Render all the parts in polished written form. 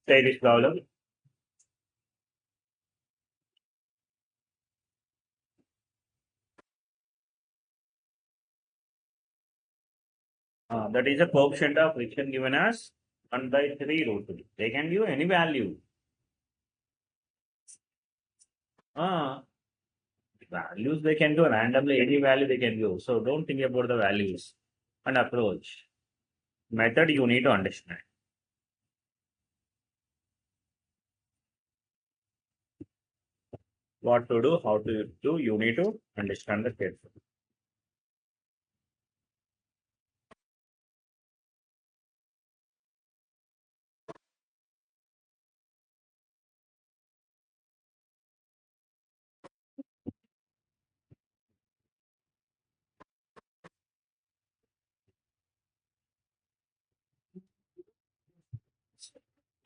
Say this problem. That is a coefficient of friction given as 1 by 3 root 3. They can give any value. Values they can do randomly, any value they can give. So don't think about the values and approach. Method you need to understand. What to do, how to do, you need to understand the carefully.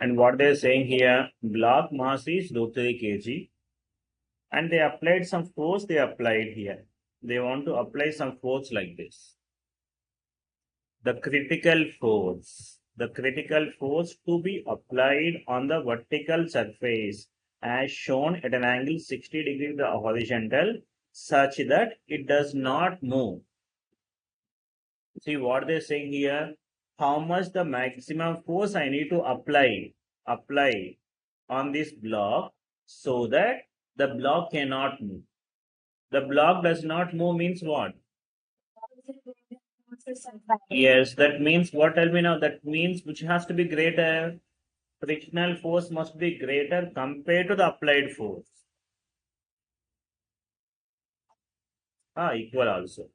And what they're saying here, block mass is root 3 kg. And they applied some force, they applied here. They want to apply some force like this. The critical force to be applied on the vertical surface as shown at an angle 60 degrees the horizontal such that it does not move. See what they're saying here, how much the maximum force I need to apply on this block so that the block cannot move. The block does not move means what? Yes, that means what? Tell me now. That means which has to be greater? Frictional force must be greater compared to the applied force. Equal also.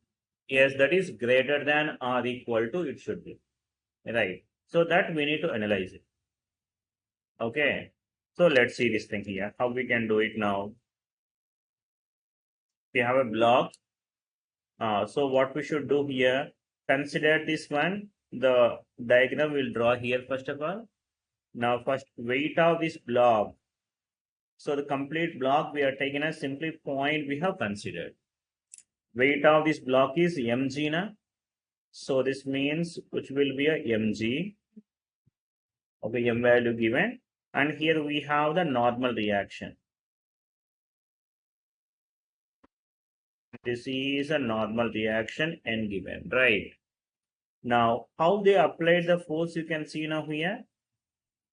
Yes, that is greater than or equal to it should be. Right. So that we need to analyze it. Okay. So let's see this thing here. How we can do it now. We have a block. So what we should do here, consider this one. The diagram we'll draw here first of all. Now first weight of this block. So the complete block we are taking as simply point we have considered. Weight of this block is mg na. So this means which will be a mg. Okay, m value given. And here we have the normal reaction. This is a normal reaction n given, right? Now, how they apply the force you can see now here.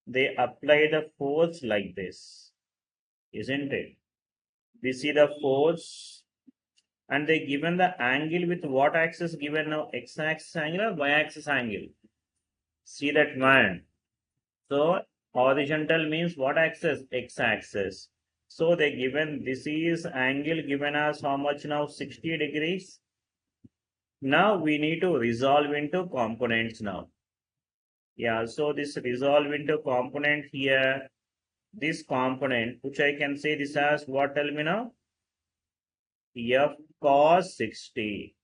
They apply the force like this, isn't it? We see the force and they given the angle with what axis given now, x-axis angle or y-axis angle? See that one. So horizontal means what axis? X-axis. So they given this is angle given as how much now? 60 degrees. Now we need to resolve into components now. Yeah, so this resolve into component here, this component, which I can say this as what, tell me now? F cos 60.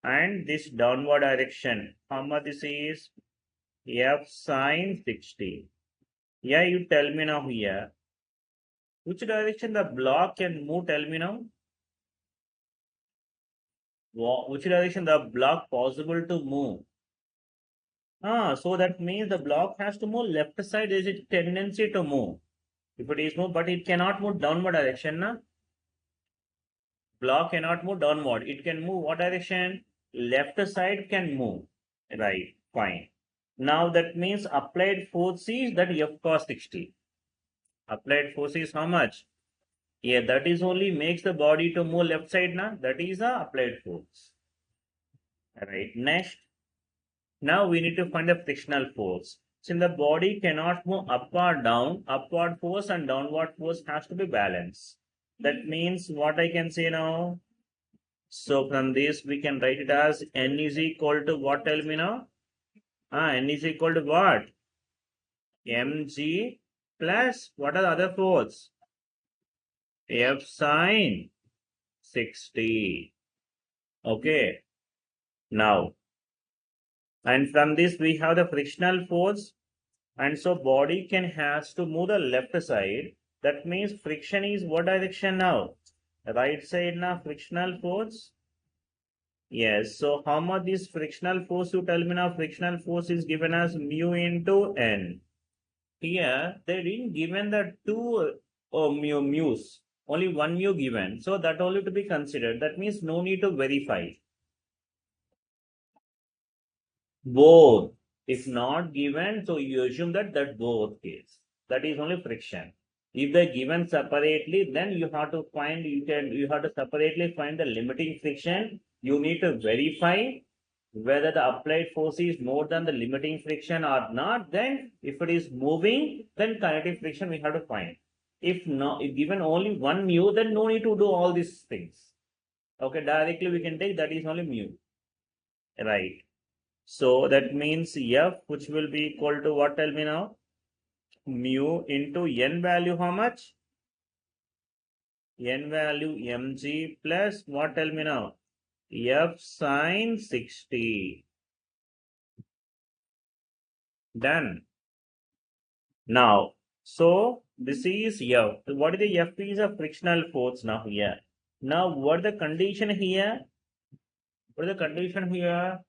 And this downward direction, how much this is? F sin 60. Yeah, you tell me now here. Which direction the block can move, tell me now? Which direction the block possible to move? So that means the block has to move left side. There is a tendency to move. If it is move, but it cannot move downward direction. Na? Block cannot move downward. It can move what direction? Left side can move. Right, fine. Now that means applied force is that F cos 60. Applied force is how much? Yeah, that is only makes the body to move left side now. That is the applied force. Right, next. Now we need to find the frictional force. Since the body cannot move up or down, upward force and downward force has to be balanced. That means what I can say now. So from this we can write it as n is equal to what, tell me now? N is equal to what? Mg plus what are the other force? F sin 60. Okay. Now, and from this we have the frictional force. And so body can has to move the left side. That means friction is what direction now? Right side now, frictional force. Yes. So how much this frictional force you tell me now? Frictional force is given as mu into n. here they didn't given the two mu's, only one mu given. So that only to be considered. That means no need to verify. Both. If not given, so you assume that both case. That is only friction. If they given separately, then you have to find you have to separately find the limiting friction. You need to verify whether the applied force is more than the limiting friction or not. Then if it is moving, then kinetic friction we have to find. If not, if given only one mu, then no need to do all these things. Okay, directly we can take that is only mu. Right. So that means F, which will be equal to what? Tell me now. Mu into n value how much? N value mg plus what? Tell me now. F sine 60. Done. Now, so this is F. What is the F is a frictional force now here. Now, what the condition here? What is the condition here?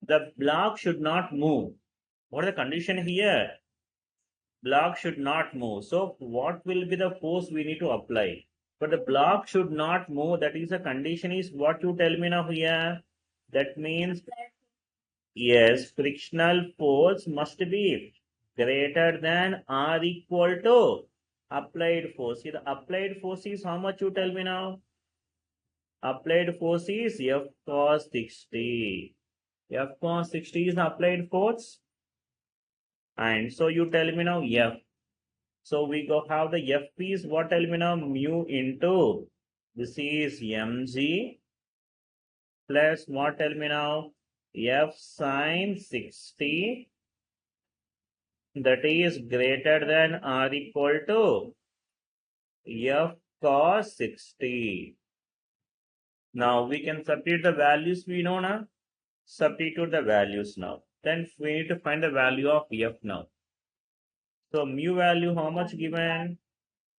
The block should not move. What is the condition here? Block should not move. So what will be the force we need to apply? But the block should not move. That is a condition is what you tell me now here. That means yes, frictional force must be greater than or equal to applied force. See, the applied force is how much you tell me now? Applied force is F cos 60. F cos 60 is the applied force. And so you tell me now F. So we go have the F is what tell me now? Mu into this is mg plus what tell me now? F sine 60 that is greater than or equal to F cos 60. Now we can substitute the values we know now. Substitute the values now. Then we need to find the value of F now. So mu value how much given?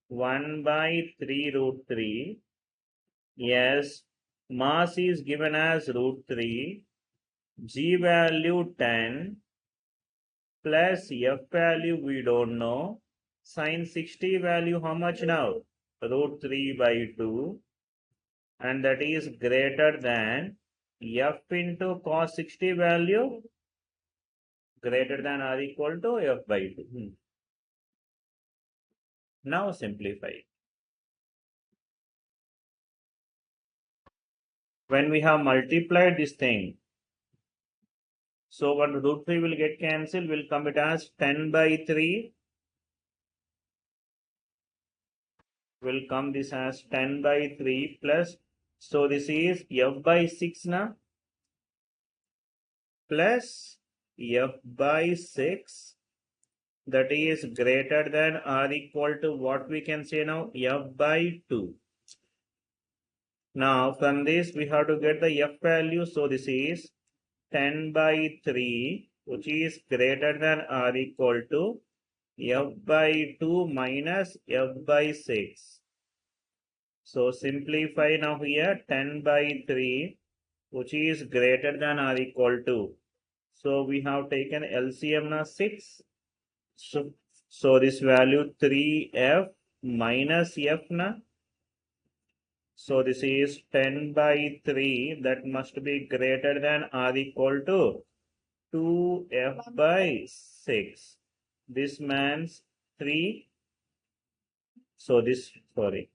1 by 3 root 3. Yes, mass is given as root 3. G value 10 plus F value we don't know. Sin 60 value how much now? Root 3 by 2. And that is greater than F into cos 60 value greater than or equal to F by 2. Now simplify. When we have multiplied this thing, so what root 3 will get cancelled, will come it as 10 by 3. Will come this as 10 by 3 plus, so this is F by 6 na, plus F by 6 that is greater than or equal to what we can say now? F by 2. Now from this we have to get the F value, so this is 10 by 3 which is greater than or equal to F by 2 minus F by 6. So simplify now here 10 by 3 which is greater than or equal to. So we have taken LCM now 6. So this value 3F minus F na. So this is 10 by 3 that must be greater than or equal to 2F by 6. This means 3. So this, sorry,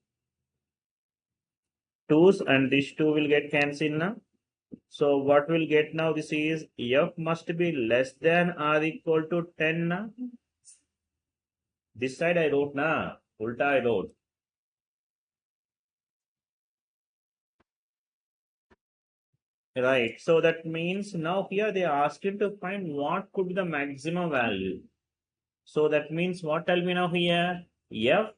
2's and this 2 will get cancelled now. So what we'll get now? This is F must be less than or equal to 10 na. This side I wrote na, ulta I wrote. Right. So that means now here they are asking to find what could be the maximum value. So that means what tell me now here? F,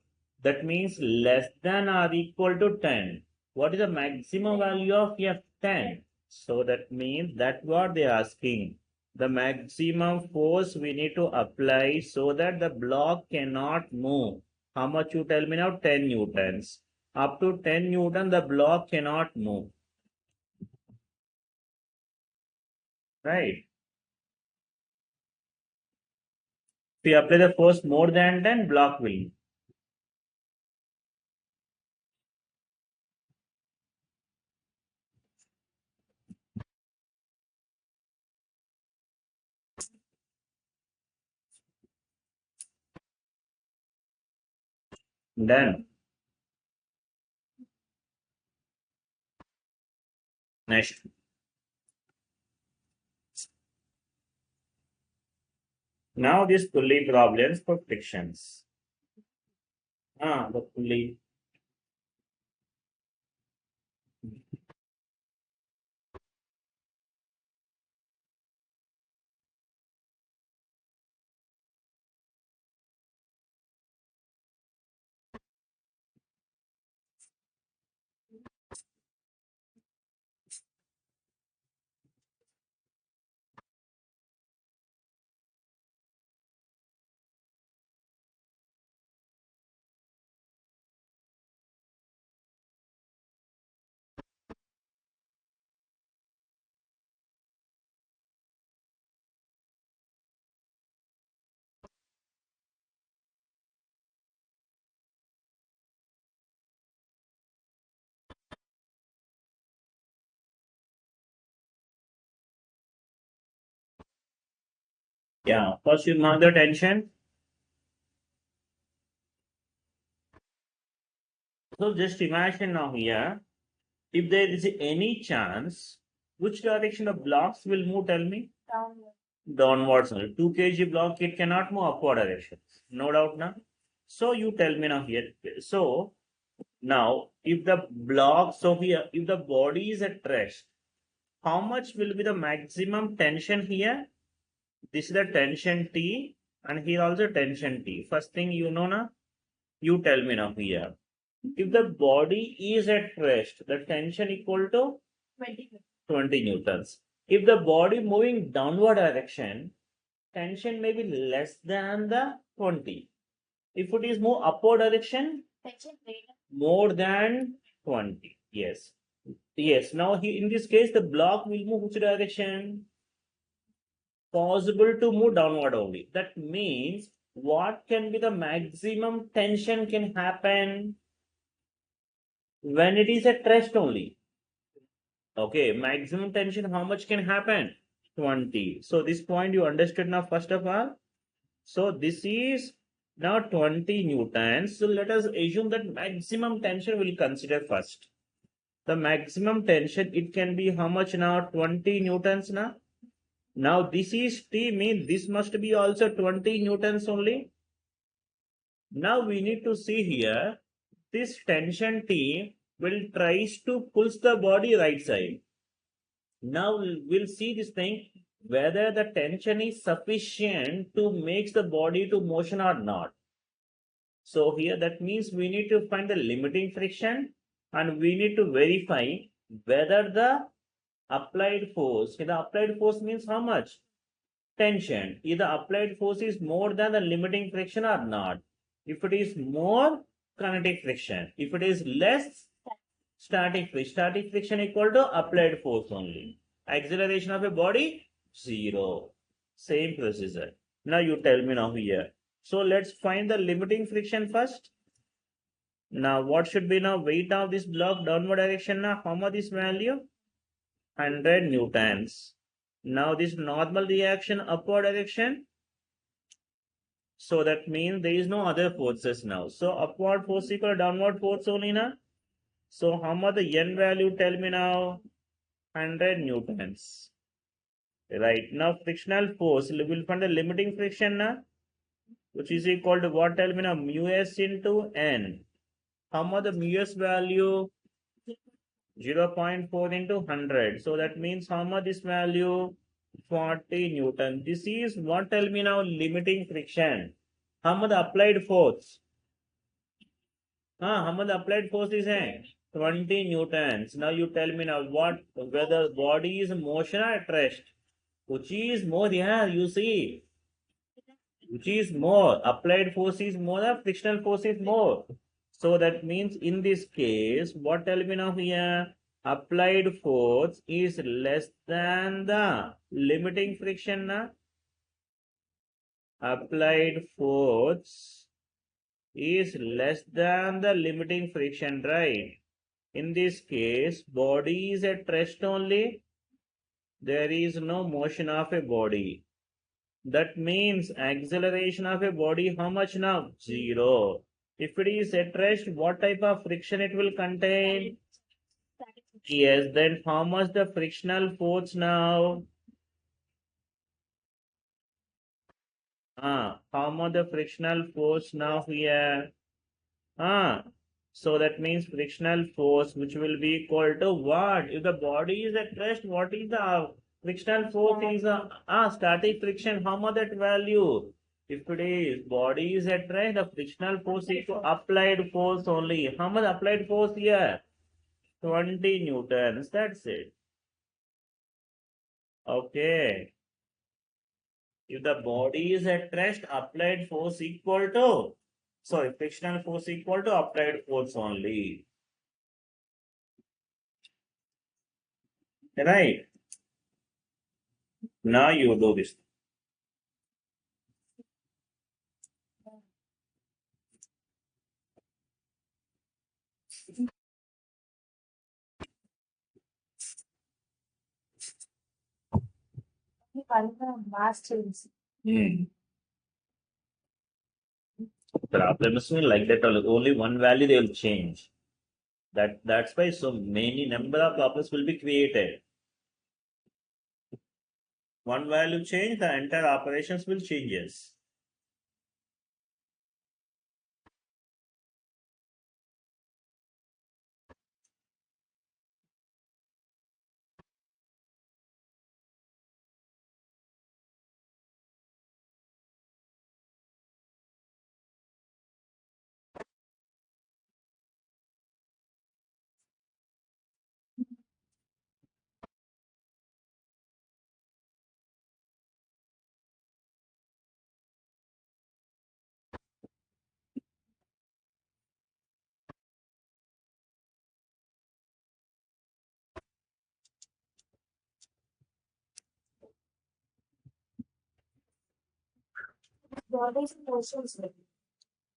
that means less than or equal to 10. What is the maximum value of F? 10. So that means that what they are asking. The maximum force we need to apply so that the block cannot move. How much you tell me now? 10 newtons. Up to 10 newton the block cannot move. Right. If you apply the force more than 10, block will move. Done. Next. Now this pulley problems for frictions. The pulley. Yeah, first you mark the tension. So just imagine now here, if there is any chance, which direction the blocks will move, tell me? Downwards only. 2 kg block, it cannot move upward directions. No doubt now. So you tell me now here. So now if the block, so here, if the body is at rest, how much will be the maximum tension here? This is the tension T and here also tension T. First thing you know now, you tell me now here. If the body is at rest, the tension equal to 20 newtons. If the body moving downward direction, tension may be less than the 20. If it is more upward direction, more than 20. Yes. Yes. Now in this case, the block will move which direction? Possible to move downward only. That means what can be the maximum tension can happen when it is at rest only. Okay, maximum tension, how much can happen? 20. So this point you understood now, first of all. So this is now 20 newtons. So let us assume that maximum tension we'll consider first. The maximum tension, it can be how much now? 20 newtons now. Now this is T, means this must be also 20 newtons only. Now we need to see here, this tension T will tries to push the body right side. Now we'll see this thing, whether the tension is sufficient to make the body to motion or not. So here that means we need to find the limiting friction and we need to verify whether the applied force, the applied force means how much? Tension. If the applied force is more than the limiting friction or not. If it is more, kinetic friction. If it is less, static friction. Static friction equal to applied force only. Acceleration of a body, 0. Same procedure. Now you tell me now here. So let's find the limiting friction first. Now what should be now weight of this block downward direction now? How much this value? 100 newtons. Now this normal reaction upward direction. So that means there is no other forces now. So upward force equal to downward force only now. So how much the N value, tell me now? 100 newtons. Right. Now frictional force, we will find the limiting friction now, which is equal to what, tell me now? Mu s into N. How much the mu s value? 0.4 into 100. So that means how much this value? 40 Newton. This is what, tell me now? Limiting friction. How much the applied force? How much the applied force is 20 newtons. Now you tell me now what, whether body is motion or at rest. Which is more? Yeah, you see. Which is more? Applied force is more, the frictional force is more. So that means in this case, what, tell me now here? Applied force is less than the limiting friction. applied force is less than the limiting friction, right? In this case, body is at rest only. There is no motion of a body. That means acceleration of a body, how much now? Zero. If it is at rest, what type of friction it will contain? Yes, then how much the frictional force now? How much the frictional force now here? So that means frictional force which will be equal to what? If the body is at rest, what is the frictional force? Is static friction. How much that value? If it is body is at rest, the frictional force is applied force only. How much applied force here? 20 newtons. That's it. Okay. If the body is at rest, applied force equal to, sorry, frictional force equal to applied force only. Right? Now you do this. Hmm. Problem is like that only one value they will change. That's why so many number of problems will be created. One value change, the entire operations will changes.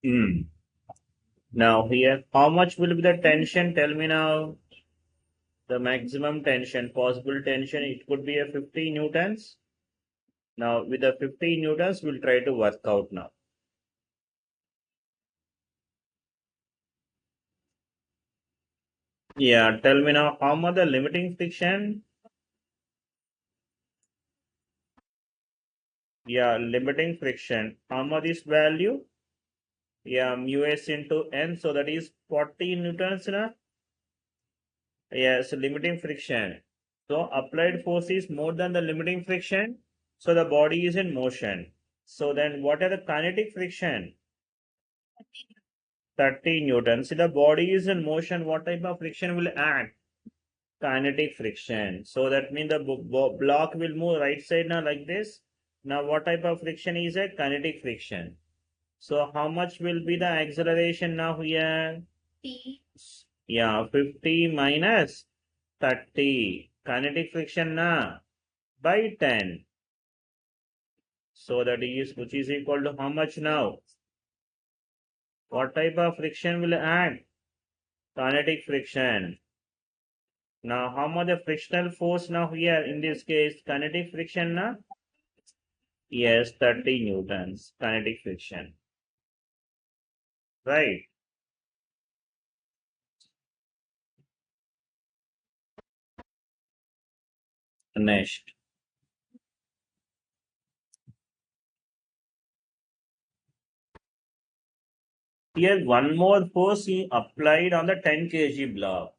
Hmm. Now here, how much will be the tension? Tell me now. The maximum tension, possible tension, it could be a 50 newtons. Now with the 50 newtons, we'll try to work out now. Yeah, tell me now, how much the limiting friction? Yeah, limiting friction. How much is value? Yeah, mu s into n, so that is 40 newtons na? Yes, limiting friction. So applied force is more than the limiting friction. So the body is in motion. So then what are the kinetic friction? 30 newtons. See, the body is in motion. What type of friction will act? Kinetic friction. So that means the block will move right side now like this. Now what type of friction is a kinetic friction? So how much will be the acceleration now here? Yeah, 50 minus 30. Kinetic friction na by 10. So that is which is equal to how much now? What type of friction will add? Kinetic friction. Now how much the frictional force now here in this case? Kinetic friction na? Yes, 30 newtons. Kinetic friction. Right. Next. Here one more force is applied on the 10 kg block.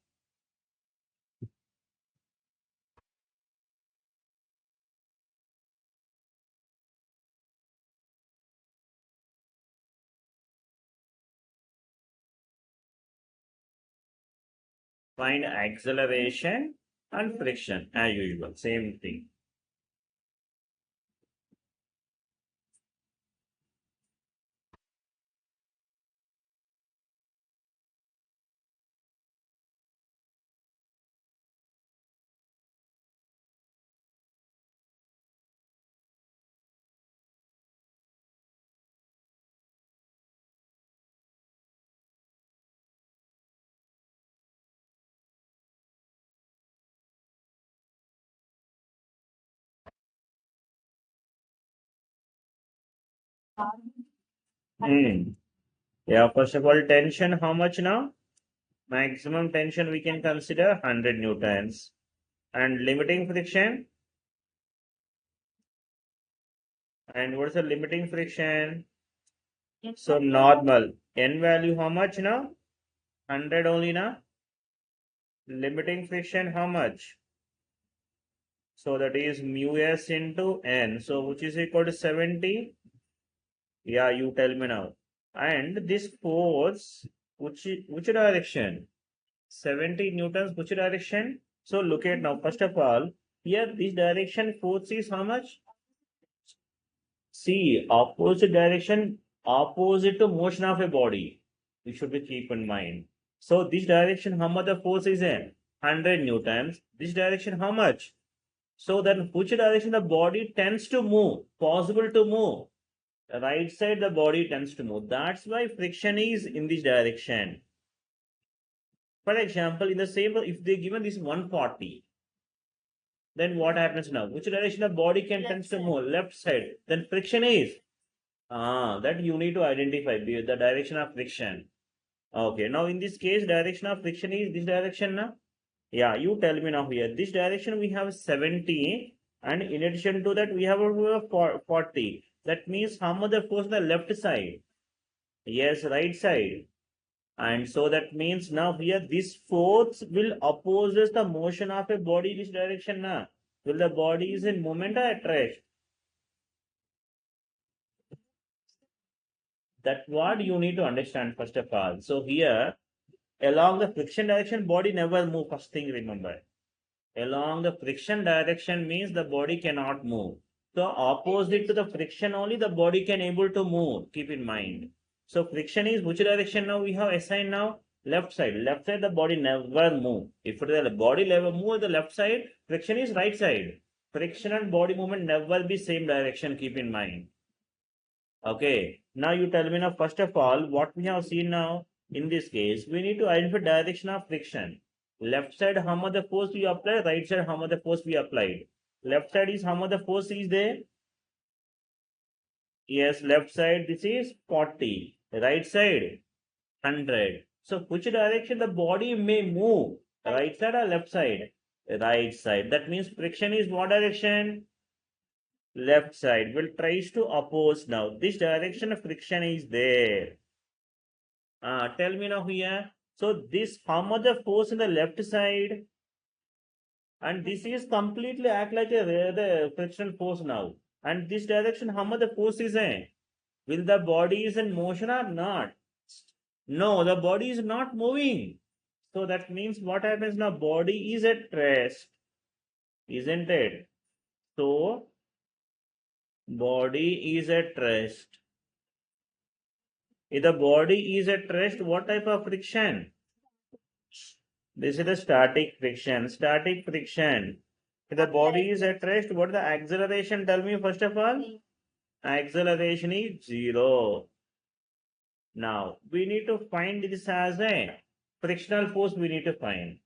Find acceleration and friction as usual. Same thing. Yeah, first of all, tension, how much now? Maximum tension we can consider 100 newtons. And limiting friction? And what's the limiting friction? So normal. N value how much now? 100 only now? Limiting friction how much? So that is mu s into n. So which is equal to 70? Yeah, you tell me now. And this force, which direction? 70 newtons, which direction? So look at now. First of all, here this direction force is how much? See, opposite direction, opposite to motion of a body. You should be keep in mind. So this direction, how much the force is in? 100 newtons. This direction, how much? So then which direction the body tends to move? Possible to move. Right side the body tends to move. That's why friction is in this direction. For example, in the same, if they given this 140, then what happens now? Which direction the body can tends to move? Left side. Then friction is that you need to identify the direction of friction. Okay, now in this case, direction of friction is this direction now. Yeah, you tell me now here. This direction we have 70, and in addition to that, we have a 40. That means how much the force on the left side? Yes, right side. And so that means now here this force will opposes the motion of a body in this direction now. Will the body is in movement or at rest? That's what you need to understand first of all. So here along the friction direction, body never move. First thing remember. Along the friction direction means the body cannot move. So opposite to the friction only the body can able to move. Keep in mind. So friction is which direction now we have assigned now? Left side. Left side the body never move. If the body never move the left side, friction is right side. Friction and body movement never be same direction. Keep in mind. Okay. Now you tell me now first of all what we have seen now in this case we need to identify direction of friction. Left side how much the force we apply, right side how much the force we applied. Left side is how much the force is there. Yes, left side this is 40, right side 100. So which direction the body may move, right side or left side? Right side. That means friction is what direction? Left side. Will tries to oppose now. This direction of friction is there. Tell me now here. So this how much the force in the left side, and this is completely act like a the frictional force now. And this direction how much the force is in? Will the body is in motion or not? No, the body is not moving. So that means what happens now? Body is at rest, isn't it? So body is at rest. If the body is at rest, what type of friction? This is the static friction. Static friction. If the body is at rest, what is the acceleration? Tell me first of all. Acceleration is 0. Now, we need to find this as a frictional force we need to find.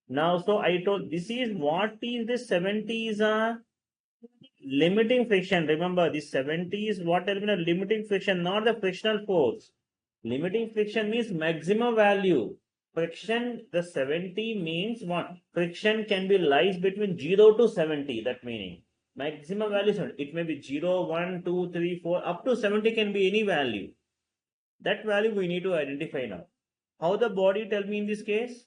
Now, so I told this is what is this 70 is a limiting friction. Remember, this 70 is what will be a limiting friction, not the frictional force. Limiting friction means maximum value. Friction, the 70 means what? Friction can be lies between 0 to 70. That meaning maximum value, it may be 0, 1, 2, 3, 4, up to 70 can be any value. That value we need to identify now. How the body tell me in this case?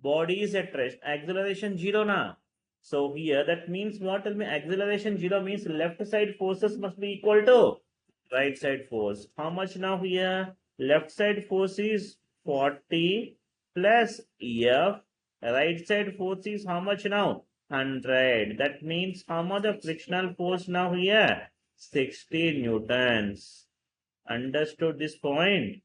Body is at rest. Acceleration 0 now. So here that means what? Tell me acceleration 0 means left side forces must be equal to right side force. How much now here? Left side force is 40 plus F. Right side force is how much now? 100. That means how much the frictional force now here? 60 newtons. Understood this point?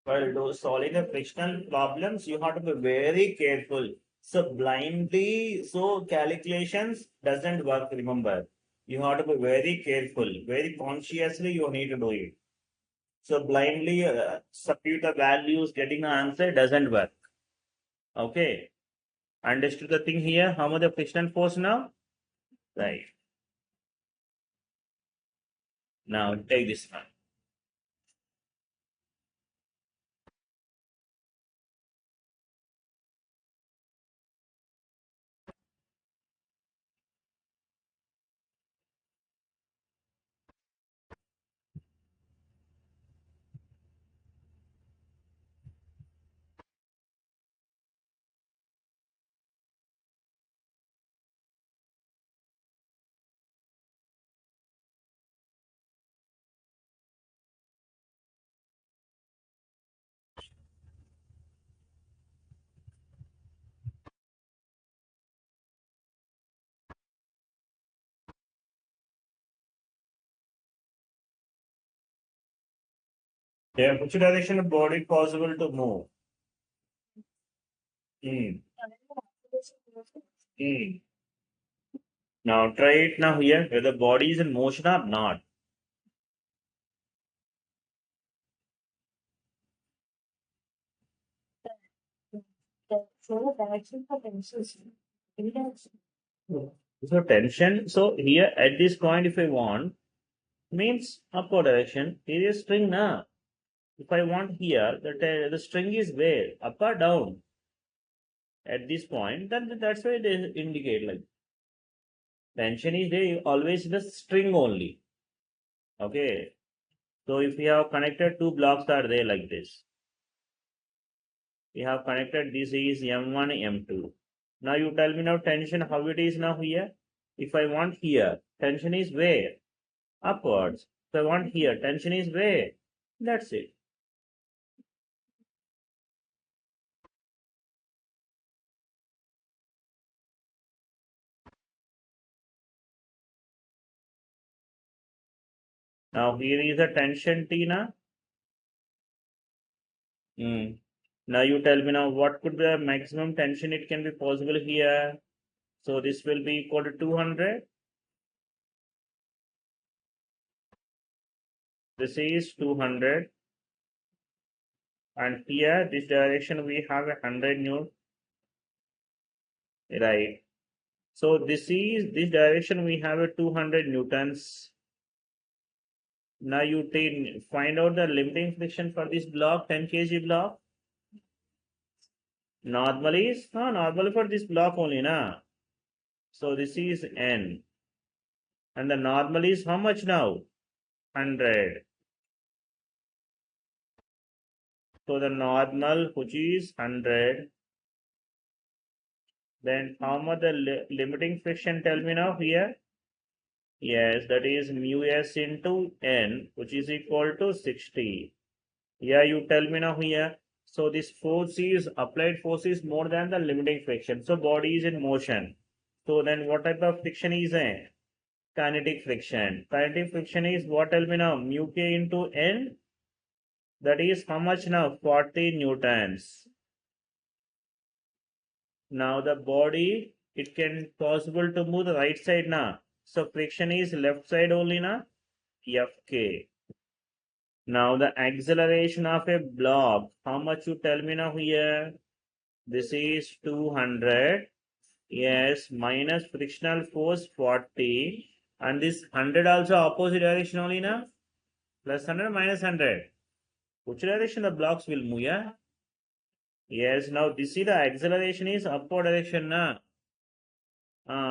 Well, those solving the frictional problems, you have to be very careful. So blindly, so calculations doesn't work, remember. You have to be very careful, very consciously you need to do it. So blindly substitute the values, getting the answer doesn't work. Okay. Understood the thing here? How much the frictional force now? Right. Now take this one. Yeah, which direction the body possible to move? Hmm. Hmm. Now try it now here, whether the body is in motion or not. So tension. So here at this point, if I want, means upward direction. Here is string now. If I want here, the string is where? Up or down? At this point, then that's why they indicate like tension is there always in the string only. Okay. So if we have connected two blocks are there like this. We have connected this is M1, M2. Now you tell me now tension how it is now here. If I want here, tension is where? Upwards. If I want here, tension is where? That's it. Now here is a tension T now. Now you tell me now what could be the maximum tension it can be possible here. So this will be equal to 200. This is 200. And here this direction we have 100 newton. Right. So this direction we have a 200 newtons. Now you find out the limiting friction for this block, 10 kg block. Normally for this block only na. So this is N. And the normal is how much now? 100. So the normal which is 100. Then how much the limiting friction tell me now here? Yes, that is mu s into N, which is equal to 60. Yeah, you tell me now here. So this force is applied force is more than the limiting friction. So body is in motion. So then what type of friction is a kinetic friction? Kinetic friction is what, tell me now? Mu k into N. That is how much now? 40 newtons. Now the body it can possible to move the right side now. So friction is left side only na. Fk. Now the acceleration of a block, how much you tell me now here? This is 200. Yes, minus frictional force 40. And this 100 also opposite direction only na? Plus 100 minus 100. Which direction the blocks will move, yeah? Yes, now this is the acceleration is upward direction na?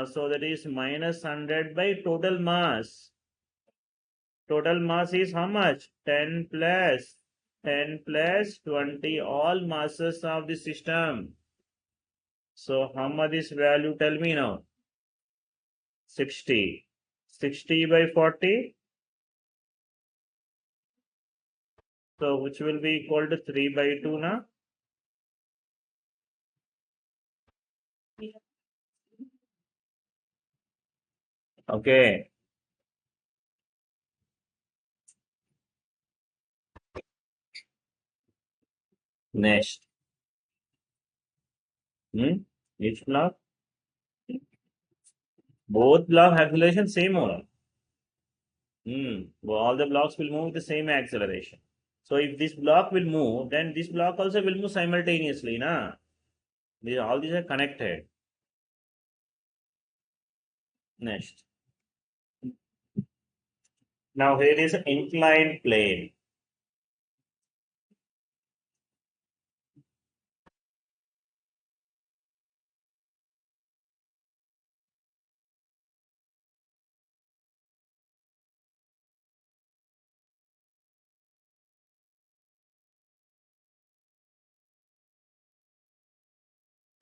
So that is minus 100 by total mass. Total mass is how much? 10 plus 10 plus 20, all masses of the system. So how much is value? Tell me now. 60. 60 by 40. So which will be equal to 3 by 2 now. Okay. Next. Each block. Both block acceleration same or all the blocks will move with the same acceleration. So if this block will move, then this block also will move simultaneously, na? All these are connected. Next. Now here is inclined plane.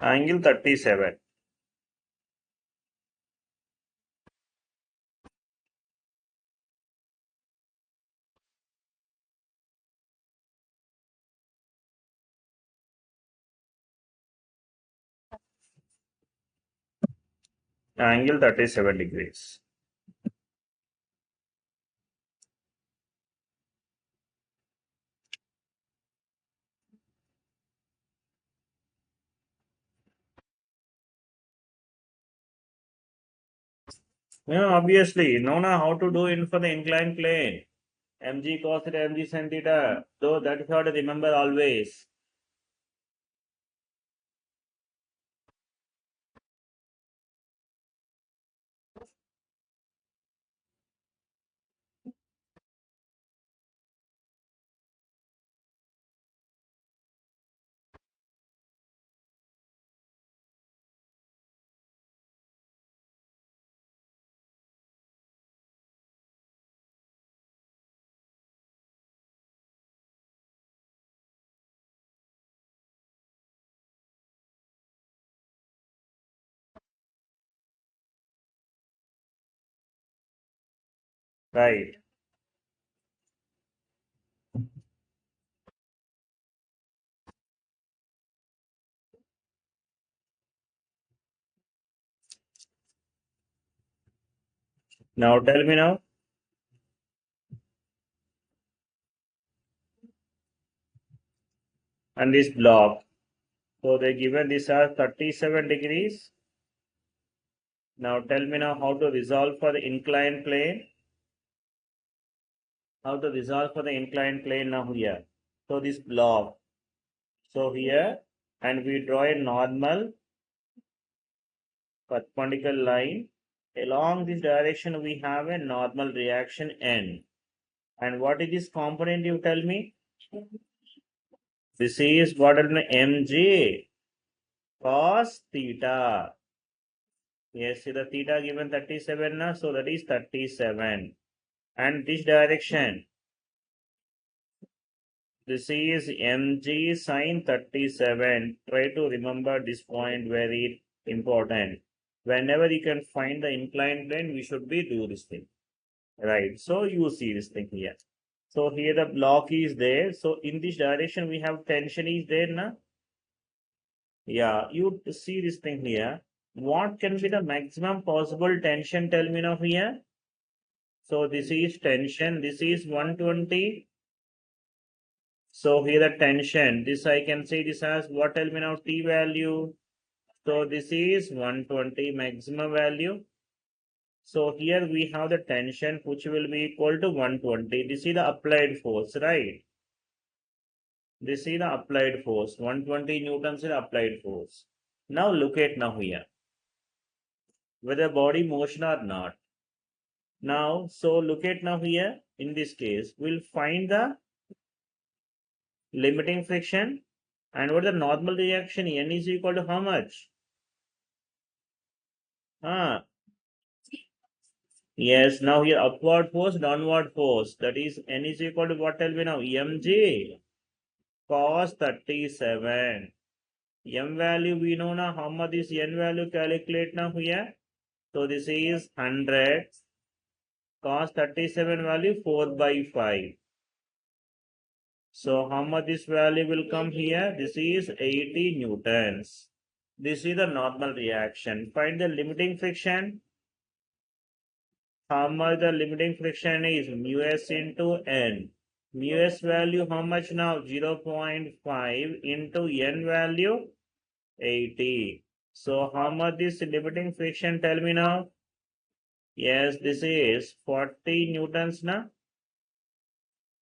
Angle 37. Angle 37 degrees. Yeah, obviously, you know now how to do it for the inclined plane. Mg cos theta, mg sin theta. So that is how to remember always. Right. Now tell me now. And this block. So they given this as 37 degrees. Now tell me now how to resolve for the inclined plane. How to resolve for the inclined plane now here. So this block. So here, and we draw a normal perpendicular line. Along this direction, we have a normal reaction N. And what is this component you tell me? This is what is mg cos theta. Yes, see the theta given 37 na, so that is 37. And this direction, this is mg sin 37. Try to remember this point, very important. Whenever you can find the inclined plane, we should be do this thing. Right. So you see this thing here. So here the block is there. So in this direction we have tension is there na? Yeah, you see this thing here. What can be the maximum possible tension? Tell me now here. So this is tension. This is 120. So here the tension. This I can say this as what? Tell me now T value. So this is 120 maximum value. So here we have the tension which will be equal to 120. This is the applied force, right? This is the applied force. 120 newtons is applied force. Now look at now here. Whether body motion or not. Now, so look at now here. In this case, we'll find the limiting friction. And what the normal reaction? N is equal to how much? Yes, now here upward force, downward force. That is N is equal to what tell me now? Mg cos 37. M value we know now how much is N value calculate now here. So this is 100 cos 37 value 4 by 5. So how much this value will come here? This is 80 newtons. This is the normal reaction. Find the limiting friction. How much the limiting friction is? Mu s into N. Mu s value how much now? 0.5 into N value 80. So how much this limiting friction? Tell me now. Yes, this is 40 newtons now.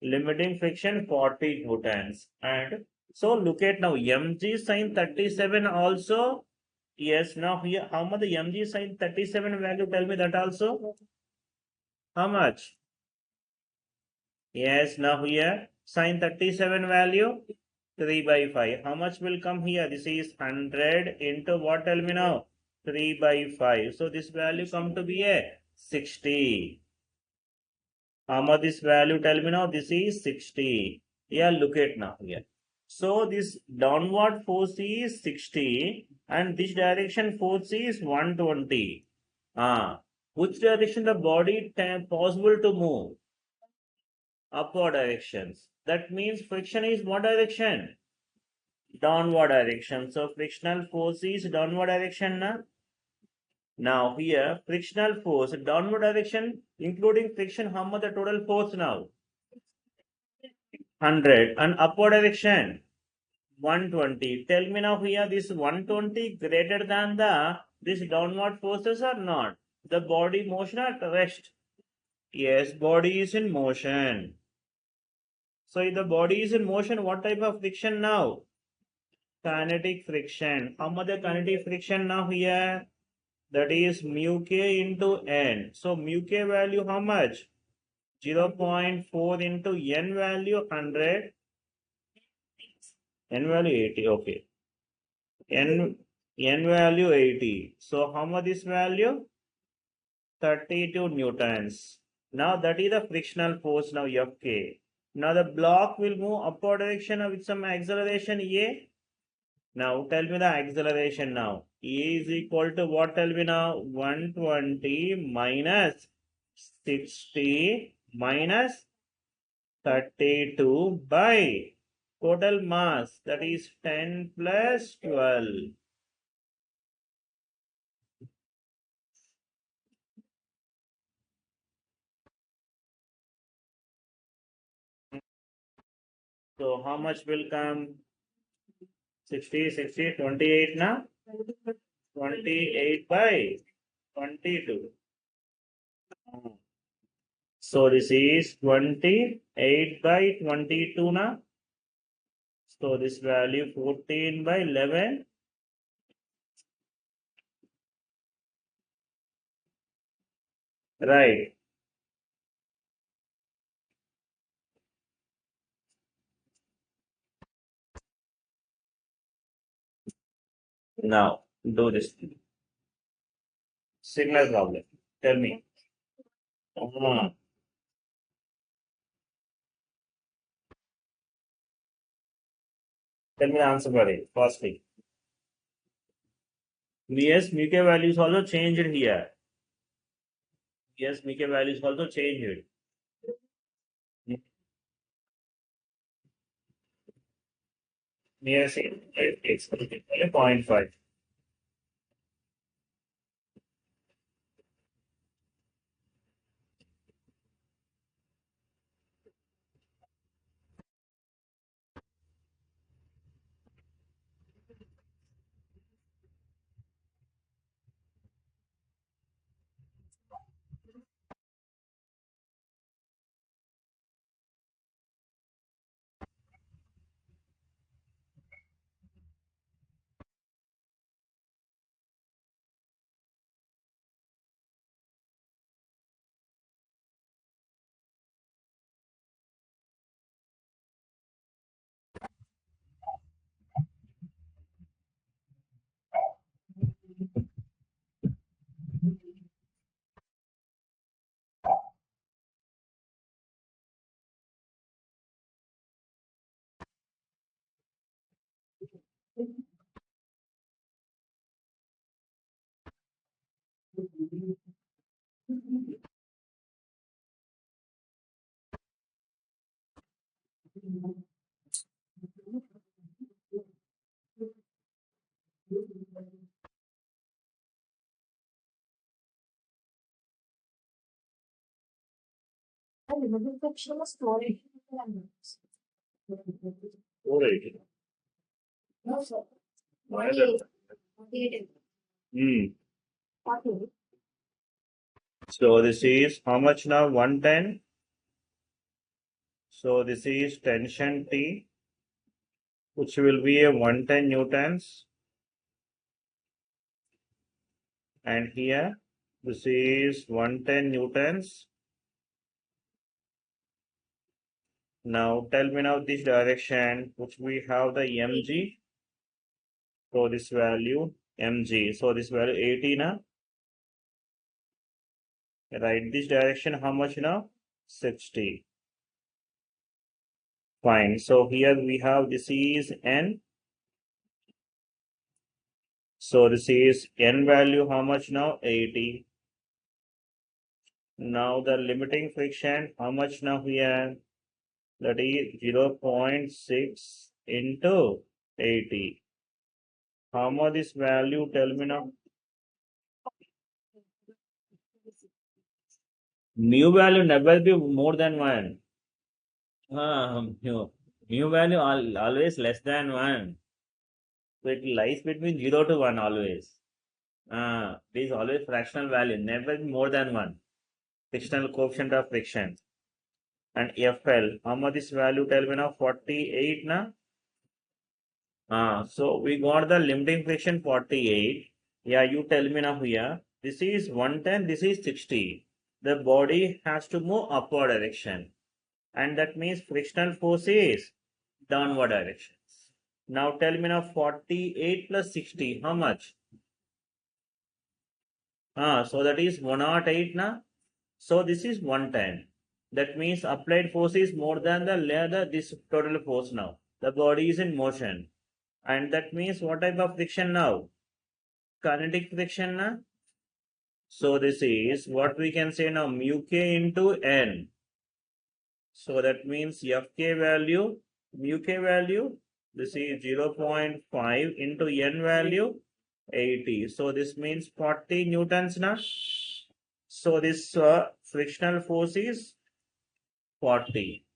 Limiting friction 40 newtons. And So look at now mg sine 37 also. Yes, now here how much the mg sine 37 value? Tell me that also. How much? Yes, now here sine 37 value 3 by 5. How much will come here? This is 100 into what? Tell me now. 3 by 5. So this value come to be a 60. How much this value? Tell me now. This is 60. Yeah, look at now here. So this downward force is 60 and this direction force is 120. Which direction the body possible to move? Upward directions. That means friction is what direction? Downward direction. So frictional force is downward direction. Now here frictional force downward direction including friction. How much the total force now? 100 and upward direction 120. Tell me now here this 120 greater than the this downward forces or not? The body motion at rest. Yes, body is in motion. So if the body is in motion, what type of friction now? Kinetic friction. How much the kinetic friction now here? That is mu k into n. So mu k value how much? 0.4 into n value 100. N value 80. Okay. N value 80. So how much this value? 32 newtons. Now that is the frictional force now Fk. Now the block will move upward direction with some acceleration A. Now tell me the acceleration now. A is equal to what? Tell me now. 120 minus 60 minus 32 by total mass, that is 10 plus 12. So how much will come? 60, 60, 28 now? 28 by 22. So this is 28 by 22 now. So this value 14 by 11. Right. Now do this signal problem. Tell me. Ah, tell me the answer for it. Firstly. Yes, mu k values also changed here. Yes, mu k values also changed. Yes, it's 0.5. Alright. Hmm. So this is how much now? 110. So this is tension T. which will be a 110 newtons, and here this is 110 newtons. Now tell me now this direction, which we have the mg. So this value mg. So this value 80 now. Right, this direction how much now? 60. Fine. So here we have this is n. So this is n value how much now? 80. Now the limiting friction how much now here? That is 0.6 into 80. How much this value? Tell me now. Mu value never be more than 1. Mu value always less than 1. So it lies between 0 to 1 always. It is always fractional value, never more than 1. Frictional coefficient of friction. And FL, how much this value? Tell me now. 48 na? So we got the limiting friction 48. Yeah, you tell me now here. This is 110, this is 60. The body has to move upward direction. And that means frictional force is downward direction. Now tell me now 48 plus 60, how much? So that is 108 na? So this is 110. That means applied force is more than this total force now. The body is in motion. And that means what type of friction now? Kinetic friction na? So this is what we can say now, mu k into n. So that means Fk value, mu k value, this is 0.5 into n value, 80. So this means 40 newtons na. So this frictional force is 40.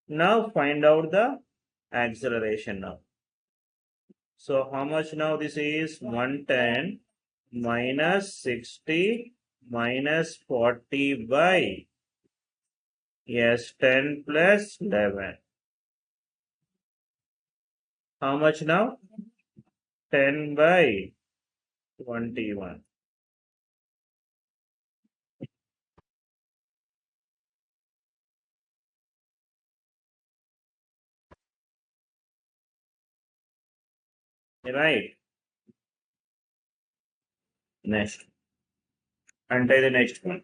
Now find out the acceleration now. So how much now? This is 110 minus 60 minus 40 by, yes, 10 plus 11. How much now? 10 by 21. Right. Next. And take the next one.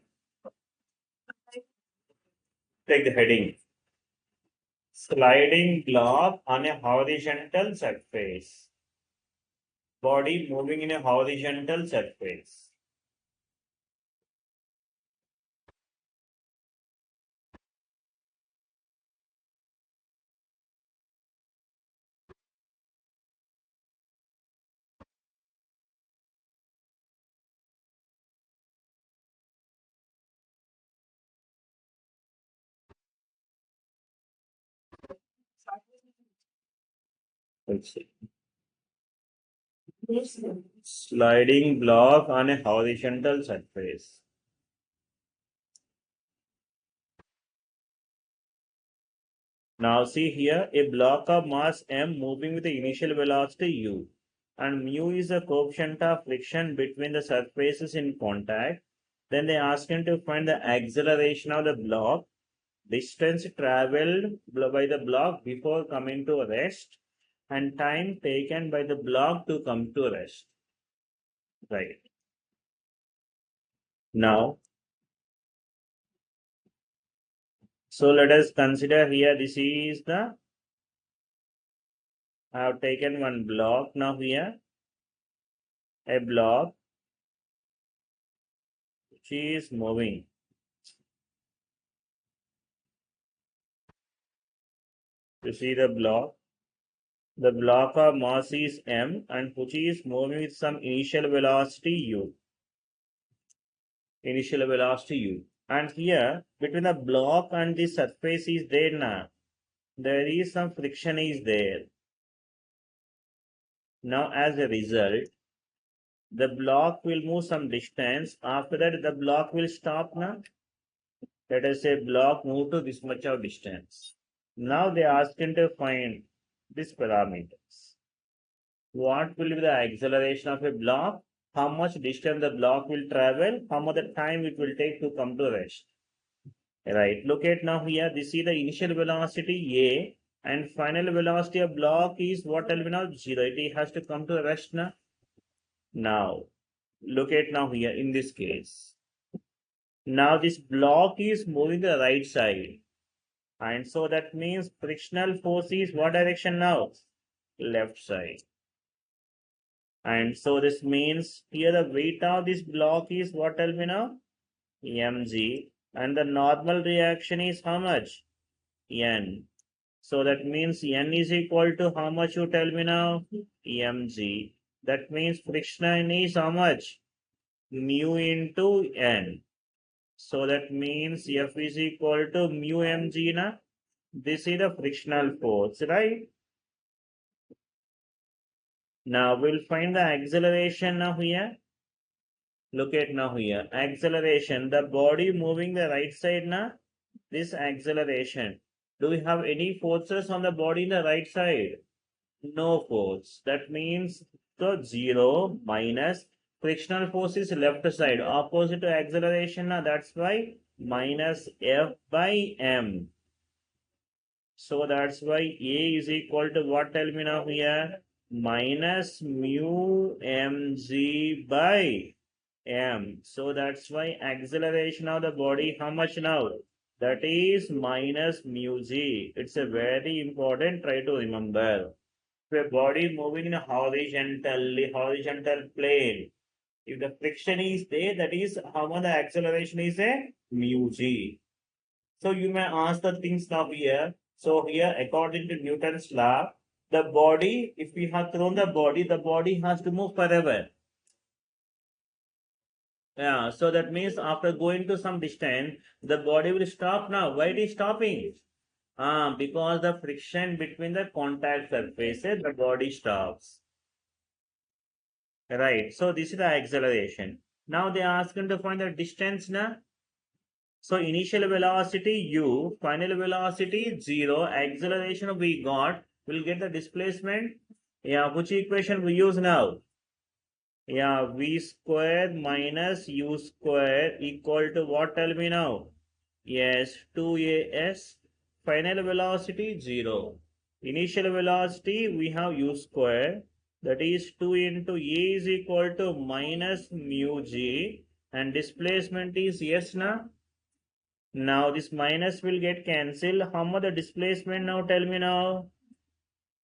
Take the heading. Sliding block on a horizontal surface. Body moving in a horizontal surface. Let's see. Sliding block on a horizontal surface. Now see here, a block of mass m moving with the initial velocity u, and mu is a coefficient of friction between the surfaces in contact. Then they ask him to find the acceleration of the block, distance traveled by the block before coming to rest, and time taken by the block to come to rest. Right. Now, so let us consider here, this is the, I have taken one block now here, a block which is moving. You see the block. The block of mass is m and which is moving with some initial velocity u. Initial velocity u. And here between the block and the surface is there now. There is some friction is there. Now as a result, the block will move some distance. After that the block will stop now. Let us say block move to this much of distance. Now they ask him to find these parameters. What will be the acceleration of a block? How much distance the block will travel? How much the time it will take to come to rest? Right. Look at now here. This is the initial velocity A, and final velocity of block is what? Tell me now. 0. It has to come to rest now. Now, look at now here in this case. Now this block is moving the right side. And so that means frictional force is what direction now? Left side. And so this means here the weight of this block is what, tell me now? mg. And the normal reaction is how much? N. So that means N is equal to how much, you tell me now? mg. That means friction is how much? Mu into N. So that means F is equal to mu mg na. This is the frictional force, right? Now we'll find the acceleration now here. Look at now here. Acceleration. The body moving the right side now. This acceleration. Do we have any forces on the body in the right side? No force. That means the 0 minus frictional force is left side. Opposite to acceleration now. That's why minus F by M. So that's why A is equal to what, tell me now here? Minus mu mg by m. So that's why acceleration of the body, how much now? That is minus mu g. It's a very important, try to remember. If a body moving in a horizontal plane, if the friction is there, that is how much the acceleration is a mu g. So you may ask the things now here. So here, according to Newton's law, the body, if we have thrown the body has to move forever. Yeah, so that means after going to some distance, the body will stop now. Why it is stopping? Because the friction between the contact surfaces, the body stops. Right, so this is the acceleration. Now they ask him to find the distance now. So initial velocity u, final velocity 0, acceleration we got, we'll get the displacement. Yeah, which equation we use now? Yeah, v square minus u square equal to what, tell me now? Yes, 2as. Final velocity 0. Initial velocity we have u square, that is 2 into a is equal to minus mu g, and displacement is s now. Now this minus will get cancelled. How much the displacement now, tell me now?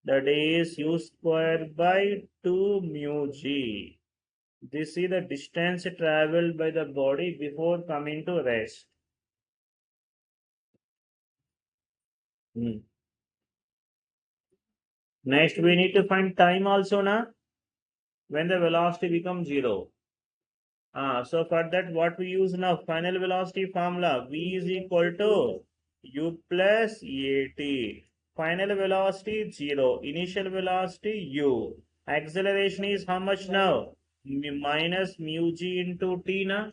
That is u square by 2 mu g. This is the distance traveled by the body before coming to rest. Next we need to find time also now, when the velocity becomes 0. So for that what we use now? Final velocity formula. V is equal to u plus at. Final velocity 0. Initial velocity u. Acceleration is how much now? Minus mu g into t now.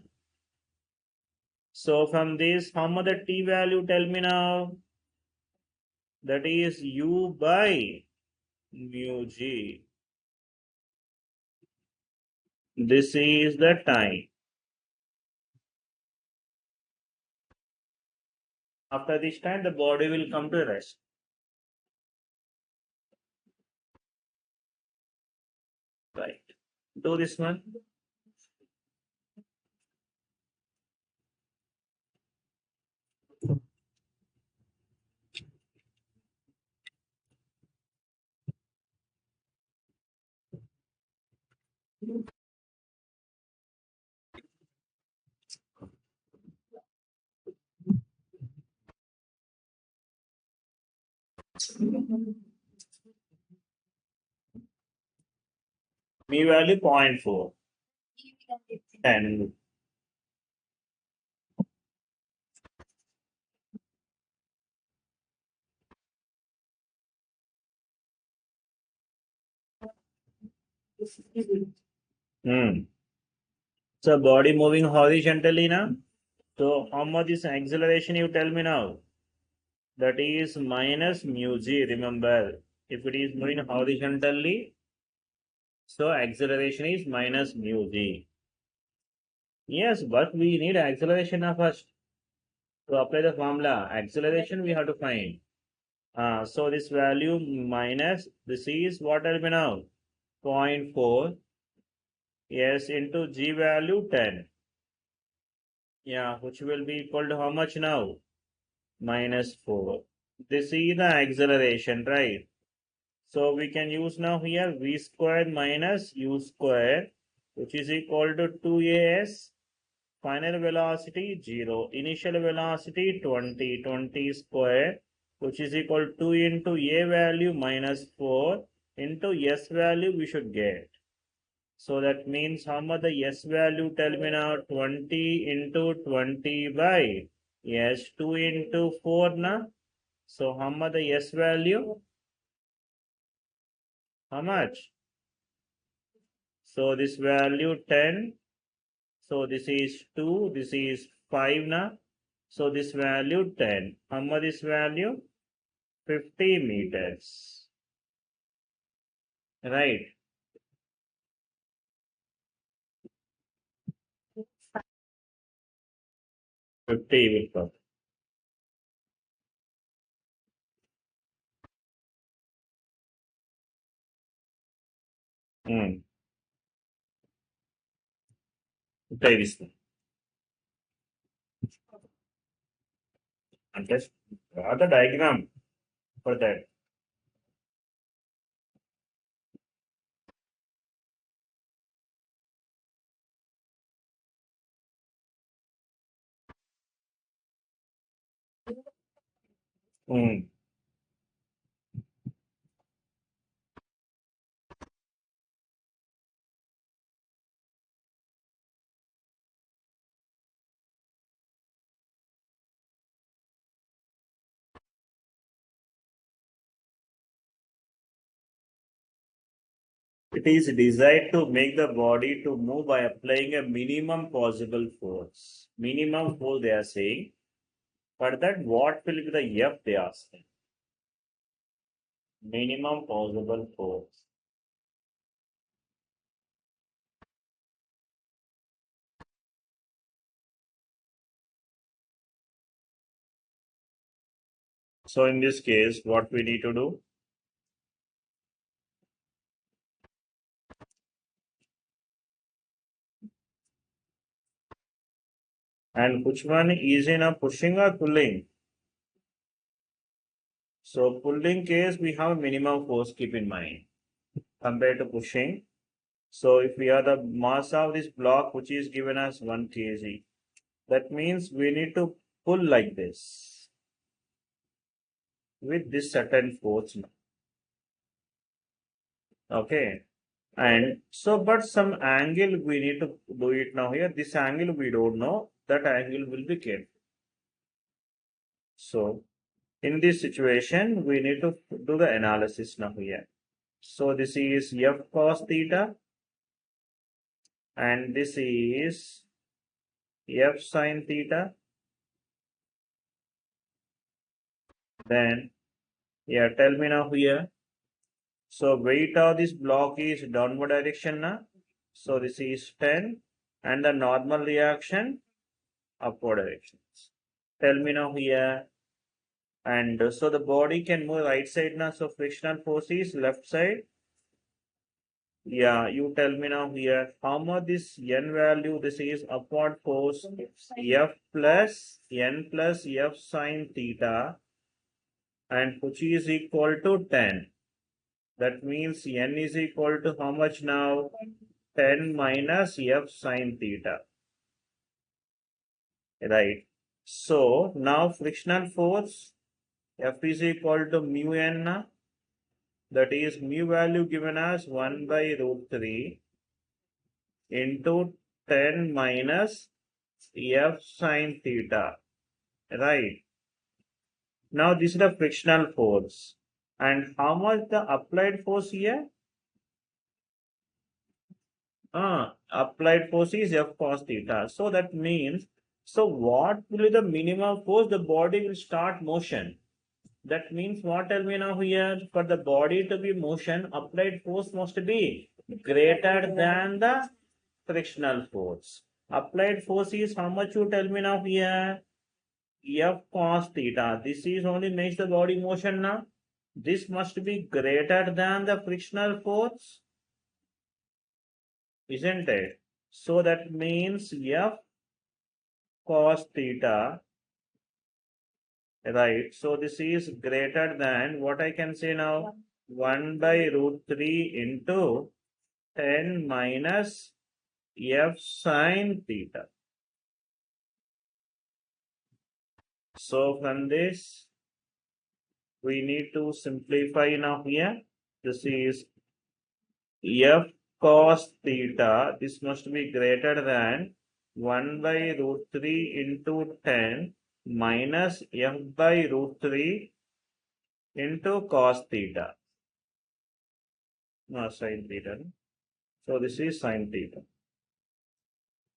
So from this, how much the t value, tell me now? That is u by mu g. This is the time. After this time, the body will come to rest. Right. Do this one. Me value 0.4. And so body moving horizontally now. So how much is acceleration, you tell me now? That is minus mu g, remember. If it is moving horizontally, so acceleration is minus mu g. Yes, but we need acceleration now first to apply the formula. Acceleration we have to find. So this value minus, this is what will be now? 0.4 s into g value 10. Yeah, which will be equal to how much now? Minus 4. This is the acceleration, right? So we can use now here v square minus u square, which is equal to 2as. Final velocity 0. Initial velocity 20 square, which is equal to 2 into a value minus 4 into s value we should get. So that means how much the s value, tell me now? 20 into 20 by yes 2 into 4 na. So how much the s value? How much? So this value 10. So this is 2. This is 5 na. So this value 10. How much this value? 50 meters. Right. 50 will come. Try this one. And just draw the diagram for that. Mm. It is designed to make the body to move by applying a minimum possible force. Minimum force they are saying. But that what will be the F they are saying? Minimum possible force. So in this case, what we need to do? And which one is in a pushing or pulling? So pulling case, we have minimum force, keep in mind, compared to pushing. So if we have the mass of this block, which is given as 1 kg, that means we need to pull like this with this certain force. Okay. And so, but some angle we need to do it now here. This angle we don't know. That angle will be careful. So in this situation, we need to do the analysis now here. So this is f cos theta and this is f sin theta. Then, yeah, tell me now here. So weight of this block is downward direction now. So this is 10 and the normal reaction upward directions. Tell me now here. And so the body can move right side now. So frictional force is left side. Yeah, you tell me now here. How much this n value? This is upward force f plus n plus f sine theta, and which is equal to 10. That means n is equal to how much now? 10 minus f sine theta. Right. So now frictional force F is equal to mu n. That is mu value given as 1 by root 3 into 10 minus f sine theta. Right. Now this is the frictional force. And how much the applied force here? Applied force is F cos theta. So that means, so what will be the minimum force? The body will start motion. That means what tell me now here? For the body to be motion, applied force must be greater than the frictional force. Applied force is how much you tell me now here? F cos theta. This is only makes the body motion now. This must be greater than the frictional force, isn't it? So that means F cos theta, right? So this is greater than what I can say now? 1 by root 3 into 10 minus F sine theta. So from this, we need to simplify now here. This is F cos theta. This must be greater than 1 by root 3 into 10 minus F by root 3 into cos theta. No, sine theta. So this is sine theta.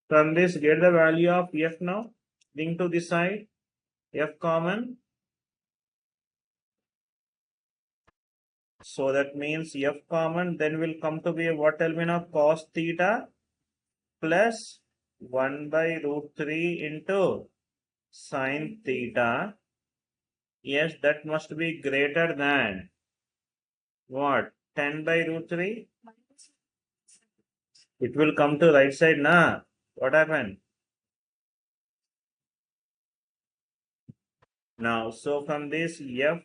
From this, get the value of F now. Bring to this side. F common. So that means F common, then will come to be what tell me now? Cos theta plus 1 by root 3 into sine theta. Yes, that must be greater than what? 10 by root 3? It will come to right side, na? What happened? Now, so from this F,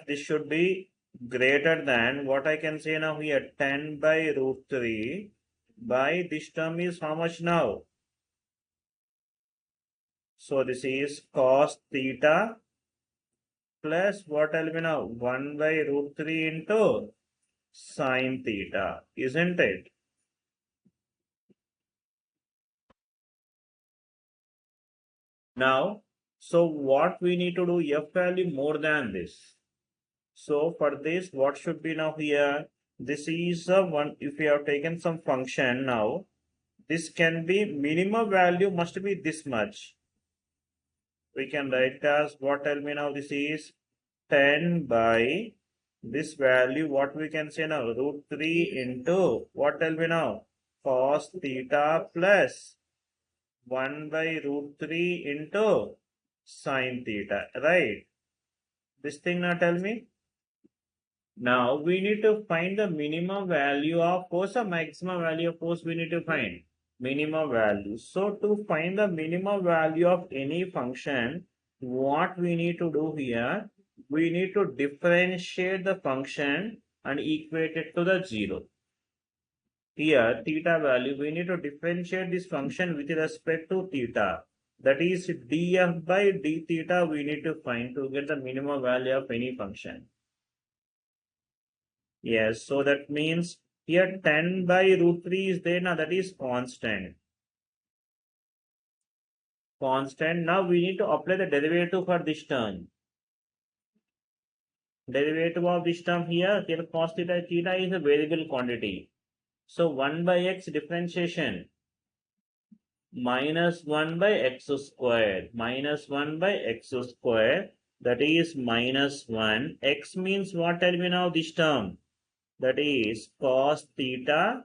this should be greater than what I can say now here, 10 by root 3 by this term is how much now? So this is cos theta plus what will be now? 1 by root 3 into sine theta, isn't it? Now, so what we need to do, F value more than this. So for this, what should be now here? This is one, if we have taken some function now, this can be minimum value must be this much. We can write as what tell me now, this is 10 by this value, what we can say now, root 3 into what tell me now, cos theta plus 1 by root 3 into sine theta, right? This thing now tell me. Now we need to find the minimum value of force or maximum value of force we need to find. Minimum value. So to find the minimum value of any function, what we need to do here, we need to differentiate the function and equate it to the 0. Here, theta value, we need to differentiate this function with respect to theta. That is df by d theta we need to find to get the minimum value of any function. Yes, so that means here 10 by root 3 is there now, that is constant. Constant. Now we need to apply the derivative for this term. Derivative of this term here cos theta is a variable quantity. So 1 by x differentiation minus 1 by x square, minus 1 by x square, that is minus 1. X means what? Tell me now this term. That is cos theta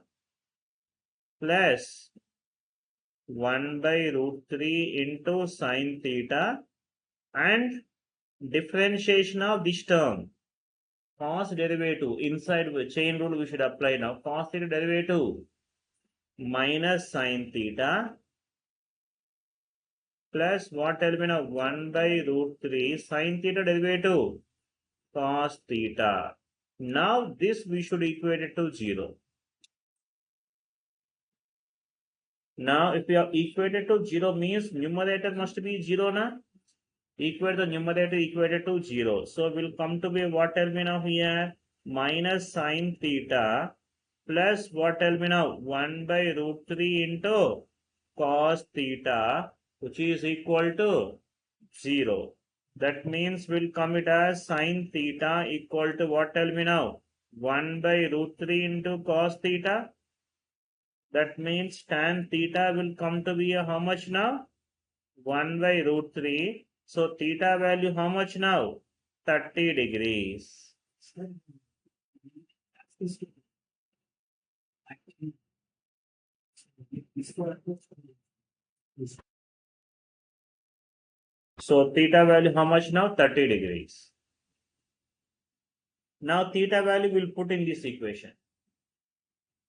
plus 1 by root 3 into sine theta and differentiation of this term. Cos derivative inside chain rule we should apply now. Cos theta derivative minus sine theta plus what element of 1 by root 3 sine theta derivative cos theta. Now this we should equate it to 0. Now if we have equated to 0 means numerator must be 0 na? Equate the numerator equated to 0. So will come to be what element of here? Minus sine theta plus what element of 1 by root 3 into cos theta, which is equal to 0. That means we'll come it as sine theta equal to what? Tell me now. 1 by root 3 into cos theta. That means tan theta will come to be how much now? 1 by root 3 So theta value how much now? 30 degrees. So theta value how much now? 30 degrees. Now theta value we'll put in this equation.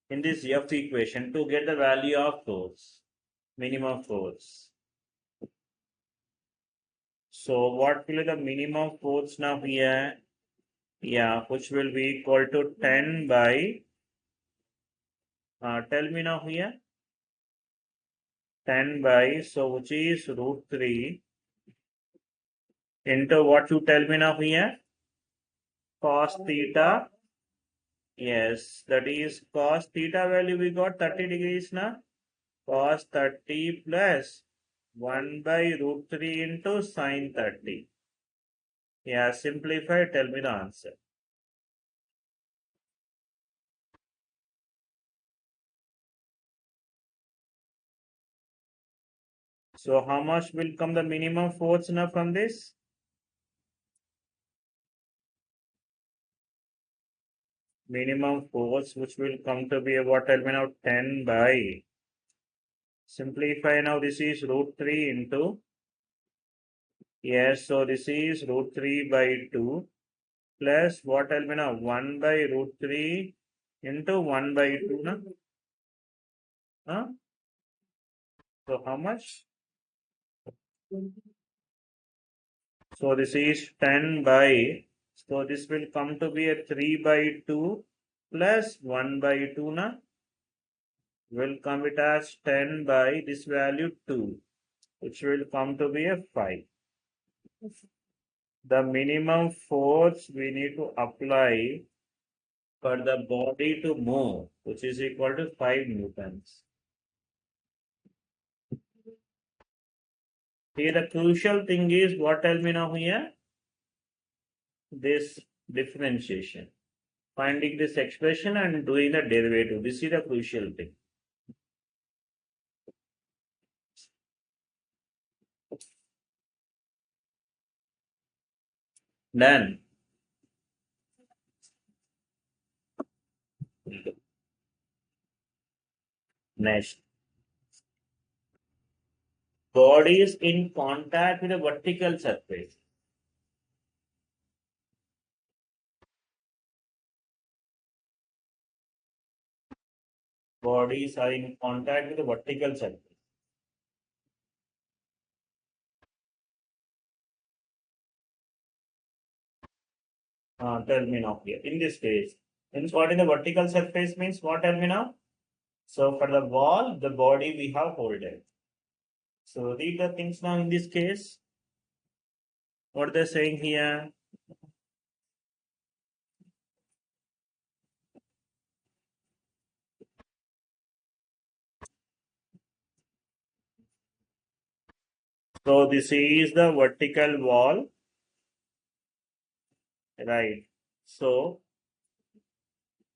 In this F equation to get the value of force, minimum force. So what will be the minimum force now here? Yeah, which will be equal to 10 by, tell me now here, 10 by, so which is root 3 into what you tell me now here? Cos theta. Yes, that is cos theta value we got 30 degrees now. Cos 30 plus 1 by root 3 into sin 30. Yeah, simplify, tell me the answer. So how much will come the minimum force now from this? Minimum force which will come to be what, tell me now, 10 by, simplify now, this is root 3 into, yes, so this is root 3 by 2 plus what, tell me now, 1 by root 3 into 1 by 2 na? Huh? So how much? So this is 10 by, so this will come to be a 3 by 2 plus 1 by 2 na? Will come it as 10 by this value 2, which will come to be a 5. The minimum force we need to apply for the body to move, which is equal to 5 newtons. Here the crucial thing is, what tell me now here? This differentiation. Finding this expression and doing the derivative. This is the crucial thing. Then next, body is in contact with a vertical surface. Bodies are in contact with a vertical surface. Tell me now here. In this case, means what in the vertical surface means what, tell me now? So for the wall, the body we have folded. So read the things now in this case. What they're saying here. So this is the vertical wall, right? So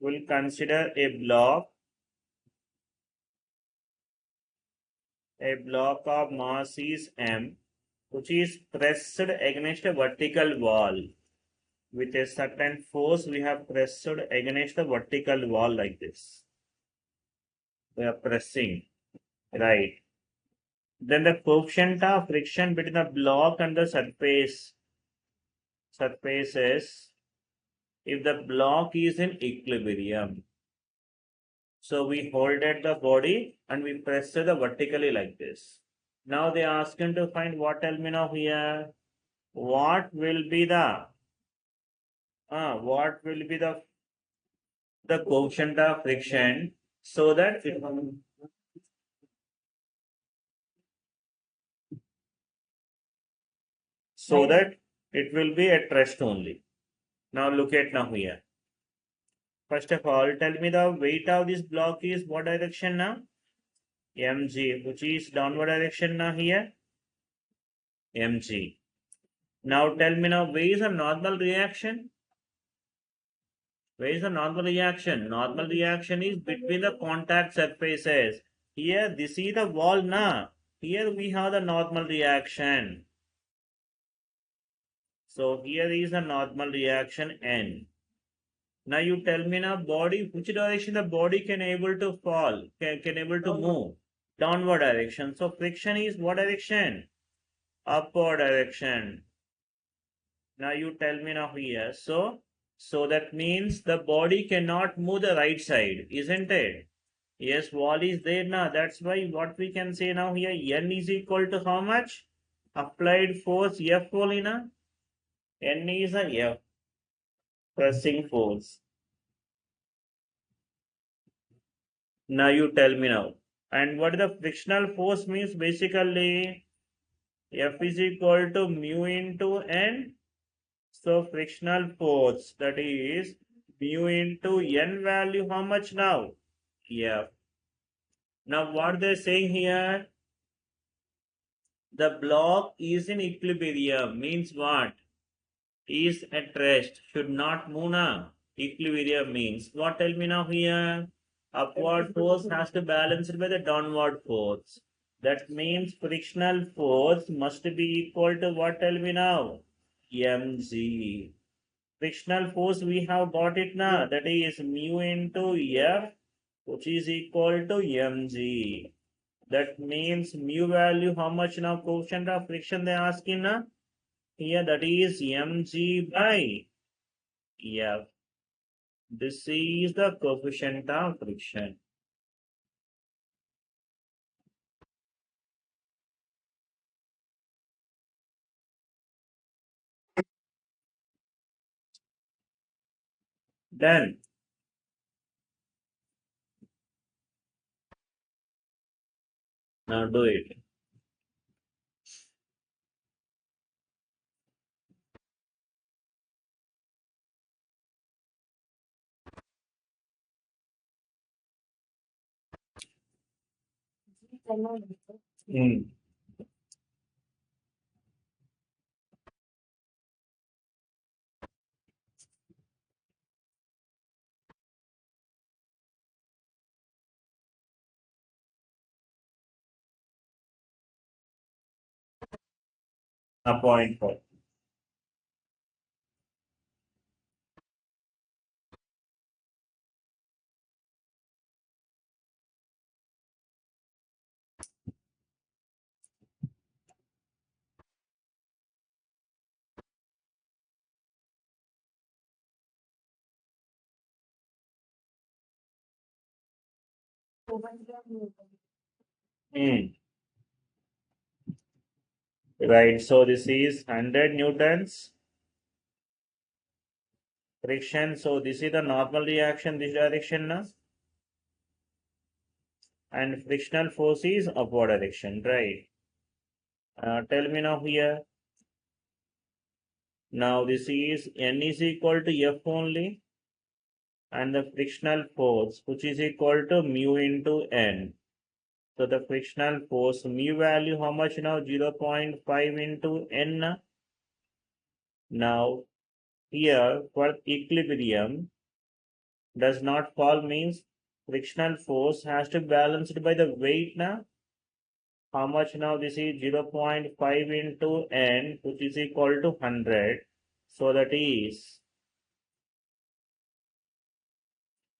we'll consider a block of mass is m, which is pressed against a vertical wall. With a certain force, we have pressed against the vertical wall like this. We are pressing, right? Then the coefficient of friction between the block and the surfaces, if the block is in equilibrium. So we hold at the body and we press the vertically like this. Now they are asking to find what, tell me now here. What will be the coefficient of friction so that it will be at rest only. Now look at now here. First of all, tell me the weight of this block is what direction now? Mg, which is downward direction now here. Mg. Now tell me now, where is the normal reaction? Where is the normal reaction? Normal reaction is between the contact surfaces. Here, this is the wall now. Here we have the normal reaction. So here is the normal reaction N. Now you tell me now body, which direction the body can able to fall, can able to move? Downward direction. So friction is what direction? Upward direction. Now you tell me now here. So that means the body cannot move the right side, isn't it? Yes, wall is there now. That's why what we can say now here, N is equal to how much? Applied force F only na? N is a F, pressing force. Now you tell me now. And what the frictional force means? Basically, F is equal to mu into N. So frictional force, that is mu into N value, how much now? F. Now what they're saying here, the block is in equilibrium, means what? Is at rest, should not move now. Equilibrium means what? Tell me now here. Upward force has to balance it by the downward force. That means frictional force must be equal to what? Tell me now. Mg. Frictional force we have got it now. That is mu into F, which is equal to mg. That means mu value how much now? Coefficient of friction they asking now. Here that is mg by F. This is the coefficient of friction. Then now do it. Mm. A point for. Mm. Right. So this is 100 newtons friction. So this is the normal reaction, this direction now. And frictional force is upward direction, right? Tell me now here. Now this is N is equal to F only, and the frictional force, which is equal to mu into N. So the frictional force mu value how much now? 0.5 into N. Now here for equilibrium does not fall means frictional force has to be balanced by the weight now. How much now? This is 0.5 into N, which is equal to 100. So that is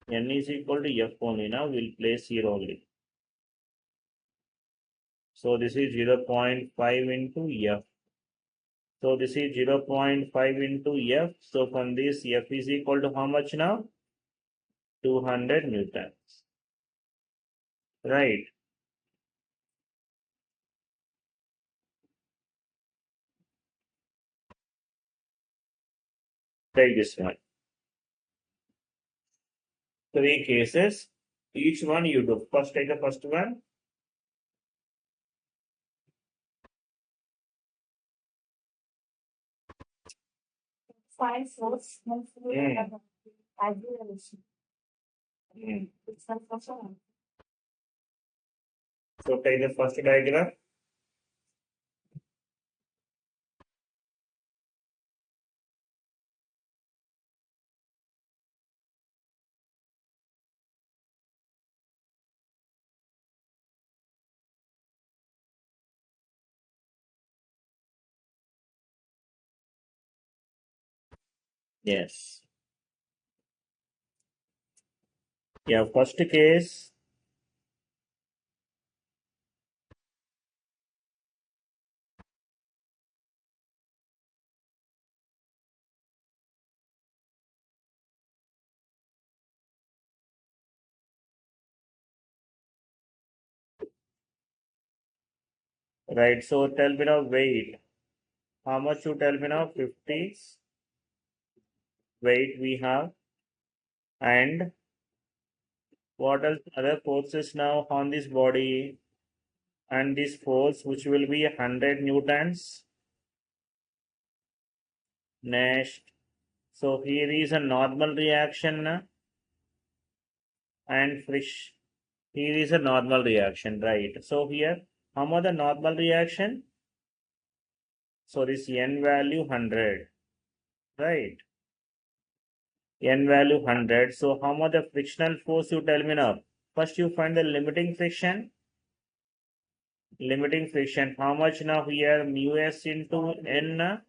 N is equal to F only. Now we'll place here only. So this is 0.5 into F. So this is 0.5 into F. So from this F is equal to how much now? 200 newtons. Right. Take this one. Three cases. Each one you do. First take the first one. Mm. Mm. So take the first diagram. Yes. Yeah, first case. Right. So tell me now weight. How much you tell me now? 50 weight we have. And what else other forces now on this body? And this force which will be 100 newtons. Next. So here is a normal reaction and friction. Here is a normal reaction, right? So here, how much the normal reaction? So this n value 100, right? N value 100. So how much the frictional force you tell me now? First you find the limiting friction. Limiting friction. How much now here? Mu s into n.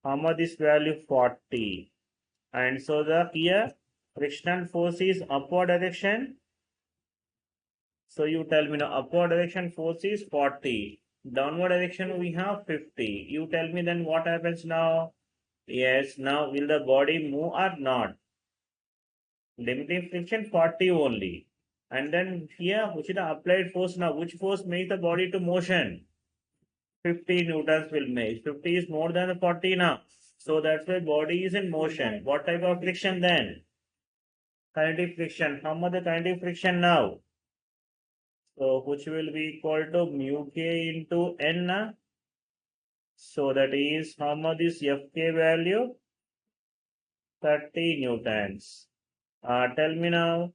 How much this value? 40. And so the here frictional force is upward direction. So you tell me now upward direction force is 40. Downward direction we have 50. You tell me then what happens now? Yes, now will the body move or not? Limiting friction 40 only. And then here, which is the applied force now? Which force makes the body to motion? 50 newtons will make. 50 is more than 40 now. So that's why body is in motion. What type of friction then? Kinetic friction. How much the kinetic friction now? So which will be equal to mu k into n. So that is how much is Fk value? 30 newtons. Tell me now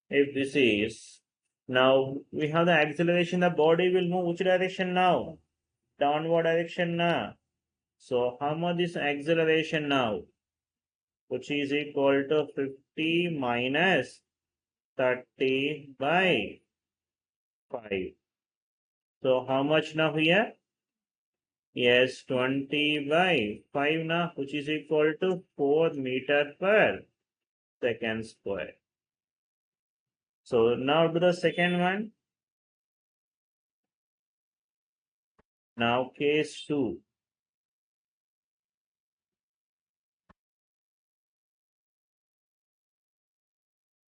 if this is now we have the acceleration, the body will move which direction now? Downward direction now. So how much is acceleration now? Which is equal to 50 minus 30 by 5. So how much now here? Yes, 20 by 5 now, which is equal to 4 meter per second square. So now to the second one. Now case 2.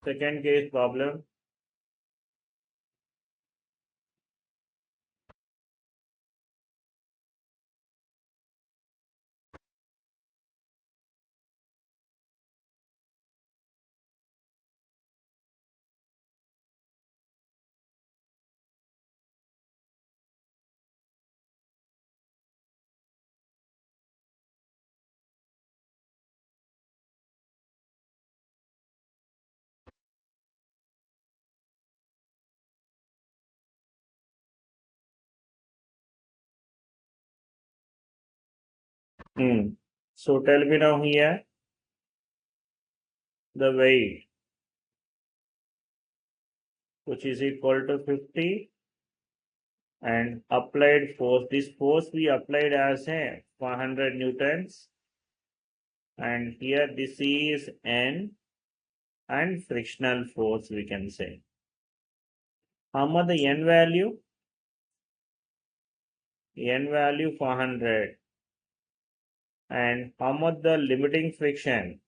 Second case problem. So tell me now here the weight which is equal to 50 and applied force. This force we applied as a 400 newtons and here this is N and frictional force we can say. How much the N value? N value 400 and how much the limiting friction?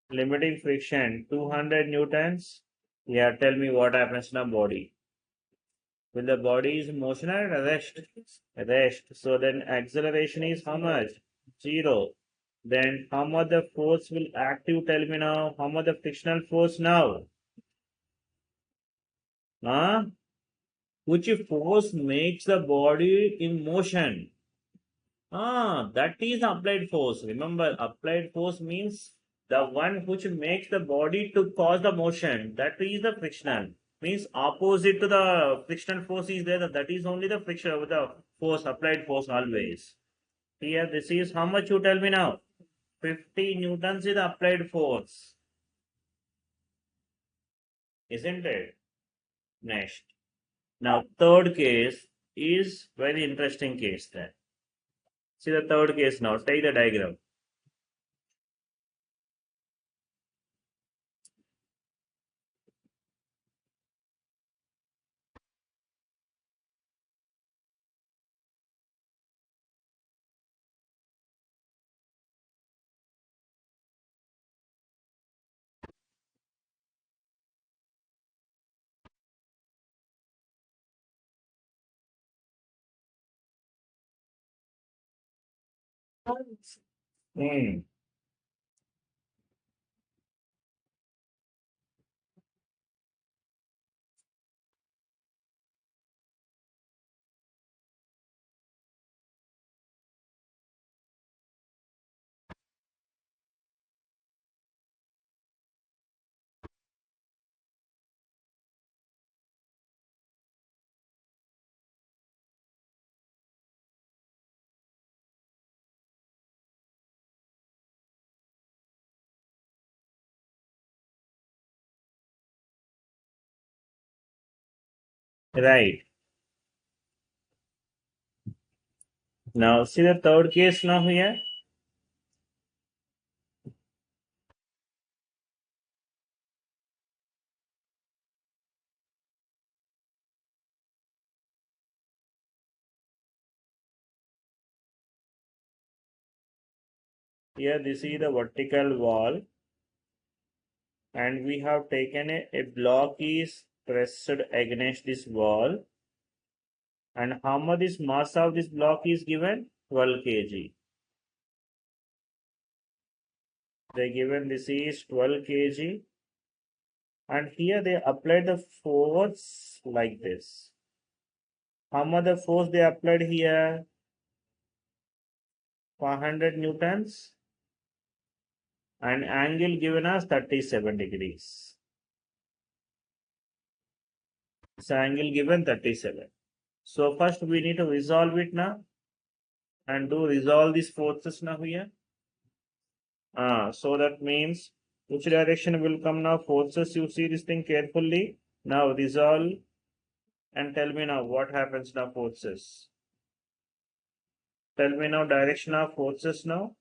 Limiting friction 200 newtons. Yeah, tell me what happens in a body. Will the body is motion or rest? Rest. So then acceleration is how much? 0. Then how much the force will active? Tell me now. How much the frictional force now? Huh? Which force makes the body in motion? That is applied force. Remember, applied force means the one which makes the body to cause the motion. That is the frictional. Means opposite to the frictional force is there. That is only the friction with the force, applied force always. Here, this is how much you tell me now? 50 newtons is the applied force. Isn't it? Next. Now, third case. is very interesting case there. See the third case now. Take the diagram. Hmm. Right. Now see the third case now here. Here this is the vertical wall, and we have taken a block is pressed against this wall, and how much is mass of this block is given? 12 kg. They given this is 12 kg, and here they applied the force like this. How much the force they applied here? 400 newtons, and angle given as 37 degrees. This angle given 37. So first we need to resolve it now, and do resolve these forces now here. So that means which direction will come now? Forces, you see this thing carefully. Now resolve and tell me now what happens now forces. Tell me now direction of forces now.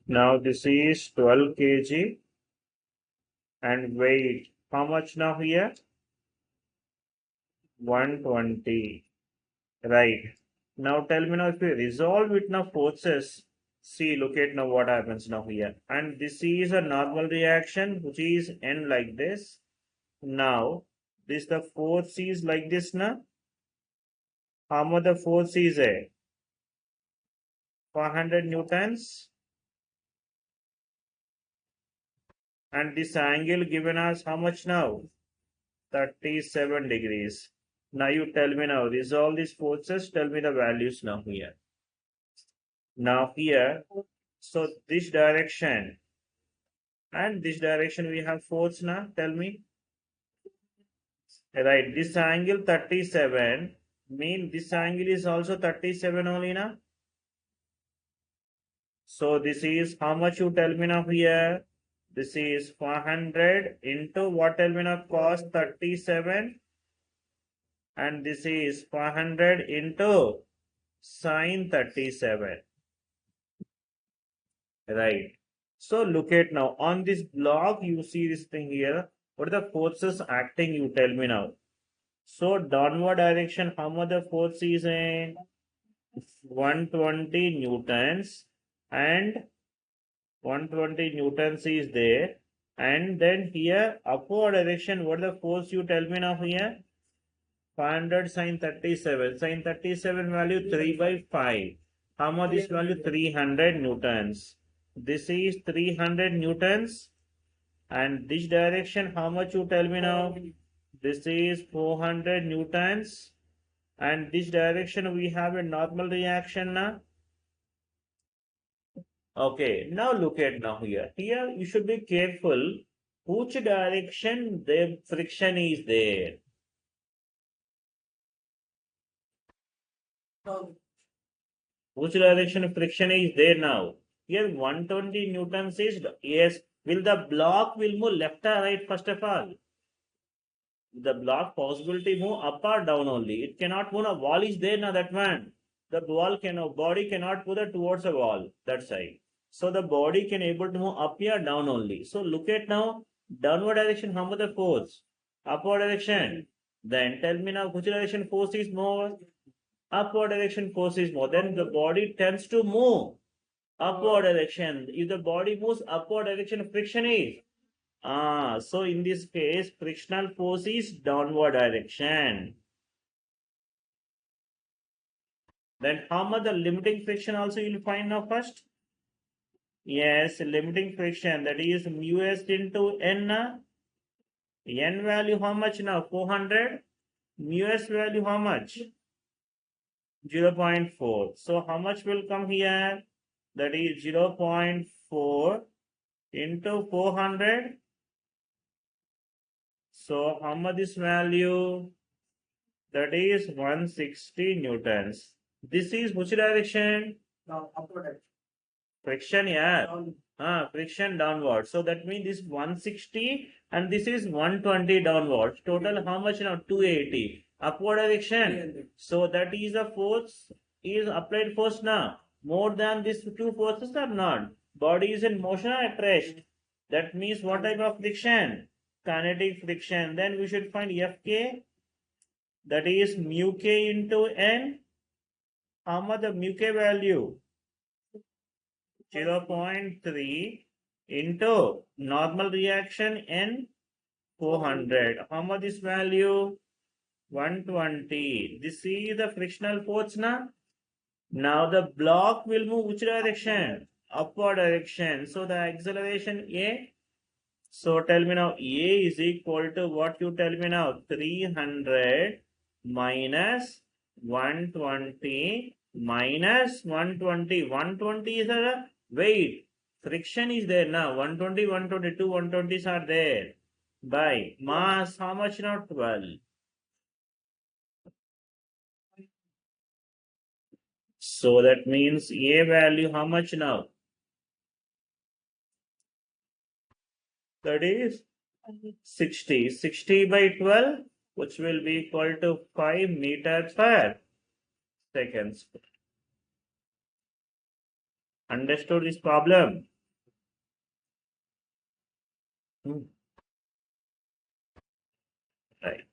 Now this is 12 kg, and weight, how much now here? 120. Right. Now tell me now if we resolve it now forces, see, look at now what happens now here. And this is a normal reaction which is end like this. Now this the force is like this now. How much the force is a 400 newtons, and this angle given us how much now? 37 degrees. Now you tell me now, resolve these forces, tell me the values now here. Now here, so this direction and this direction we have force now, tell me. Right, this angle 37, mean this angle is also 37 only now. So this is how much you tell me now here? This is 400 into what, tell me now, cos 37, and this is 400 into sine 37. Right. So look at now on this block, you see this thing here. What are the forces acting? You tell me now. So downward direction, how much the force is in? 120 newtons, and 120 newtons is there. And then here upward direction, what the force you tell me now here? 500 sine 37. Sine 37 value 3 by 5. How much this value? 300 newtons. This is 300 newtons. And this direction, how much you tell me now? This is 400 newtons. And this direction we have a normal reaction now. Okay, now look at now here. Here you should be careful. which direction the friction is there? Which direction friction is there now? Here 120 newtons is, yes. Will the block will move left or right first of all? The block possibility move up or down only. It cannot move. A wall is there now, that one. The body cannot move towards a wall, that side. So the body can able to move up or down only. So look at now, downward direction, how much the force? Upward direction. Then tell me now which direction force is more? Upward direction force is more. Then the body tends to move upward direction. If the body moves upward direction, friction is. So in this case, frictional force is downward direction. Then how much the limiting friction also you will find now first? Yes, limiting friction, that is mu s into n. N value how much now? 400. Mu s value how much? 0.4. So how much will come here? That is 0.4 into 400. So how much this value? That is 160 newtons. This is which direction? Upward. Friction, yeah. Friction downward. So that means this 160 and this is 120 downward. Total how much now? 280. Upward direction. So that is the force is applied force now. More than these two forces or not? Body is in motion or at rest. That means what type of friction? Kinetic friction. Then we should find Fk. That is mu k into n. How much the mu k value? 0.3 into normal reaction n 400. How much this value? 120. This is the frictional force now. Now the block will move which direction? Upward direction. So the acceleration A. So tell me now, A is equal to what you tell me now? 300 minus 120 minus 120. 120 is a weight. Friction is there now. 120, 122, 120s are there. By mass, how much now? 12. So that means A value, how much now? That is 60. 60 by 12, which will be equal to 5 meters per seconds. Understood this problem? Right.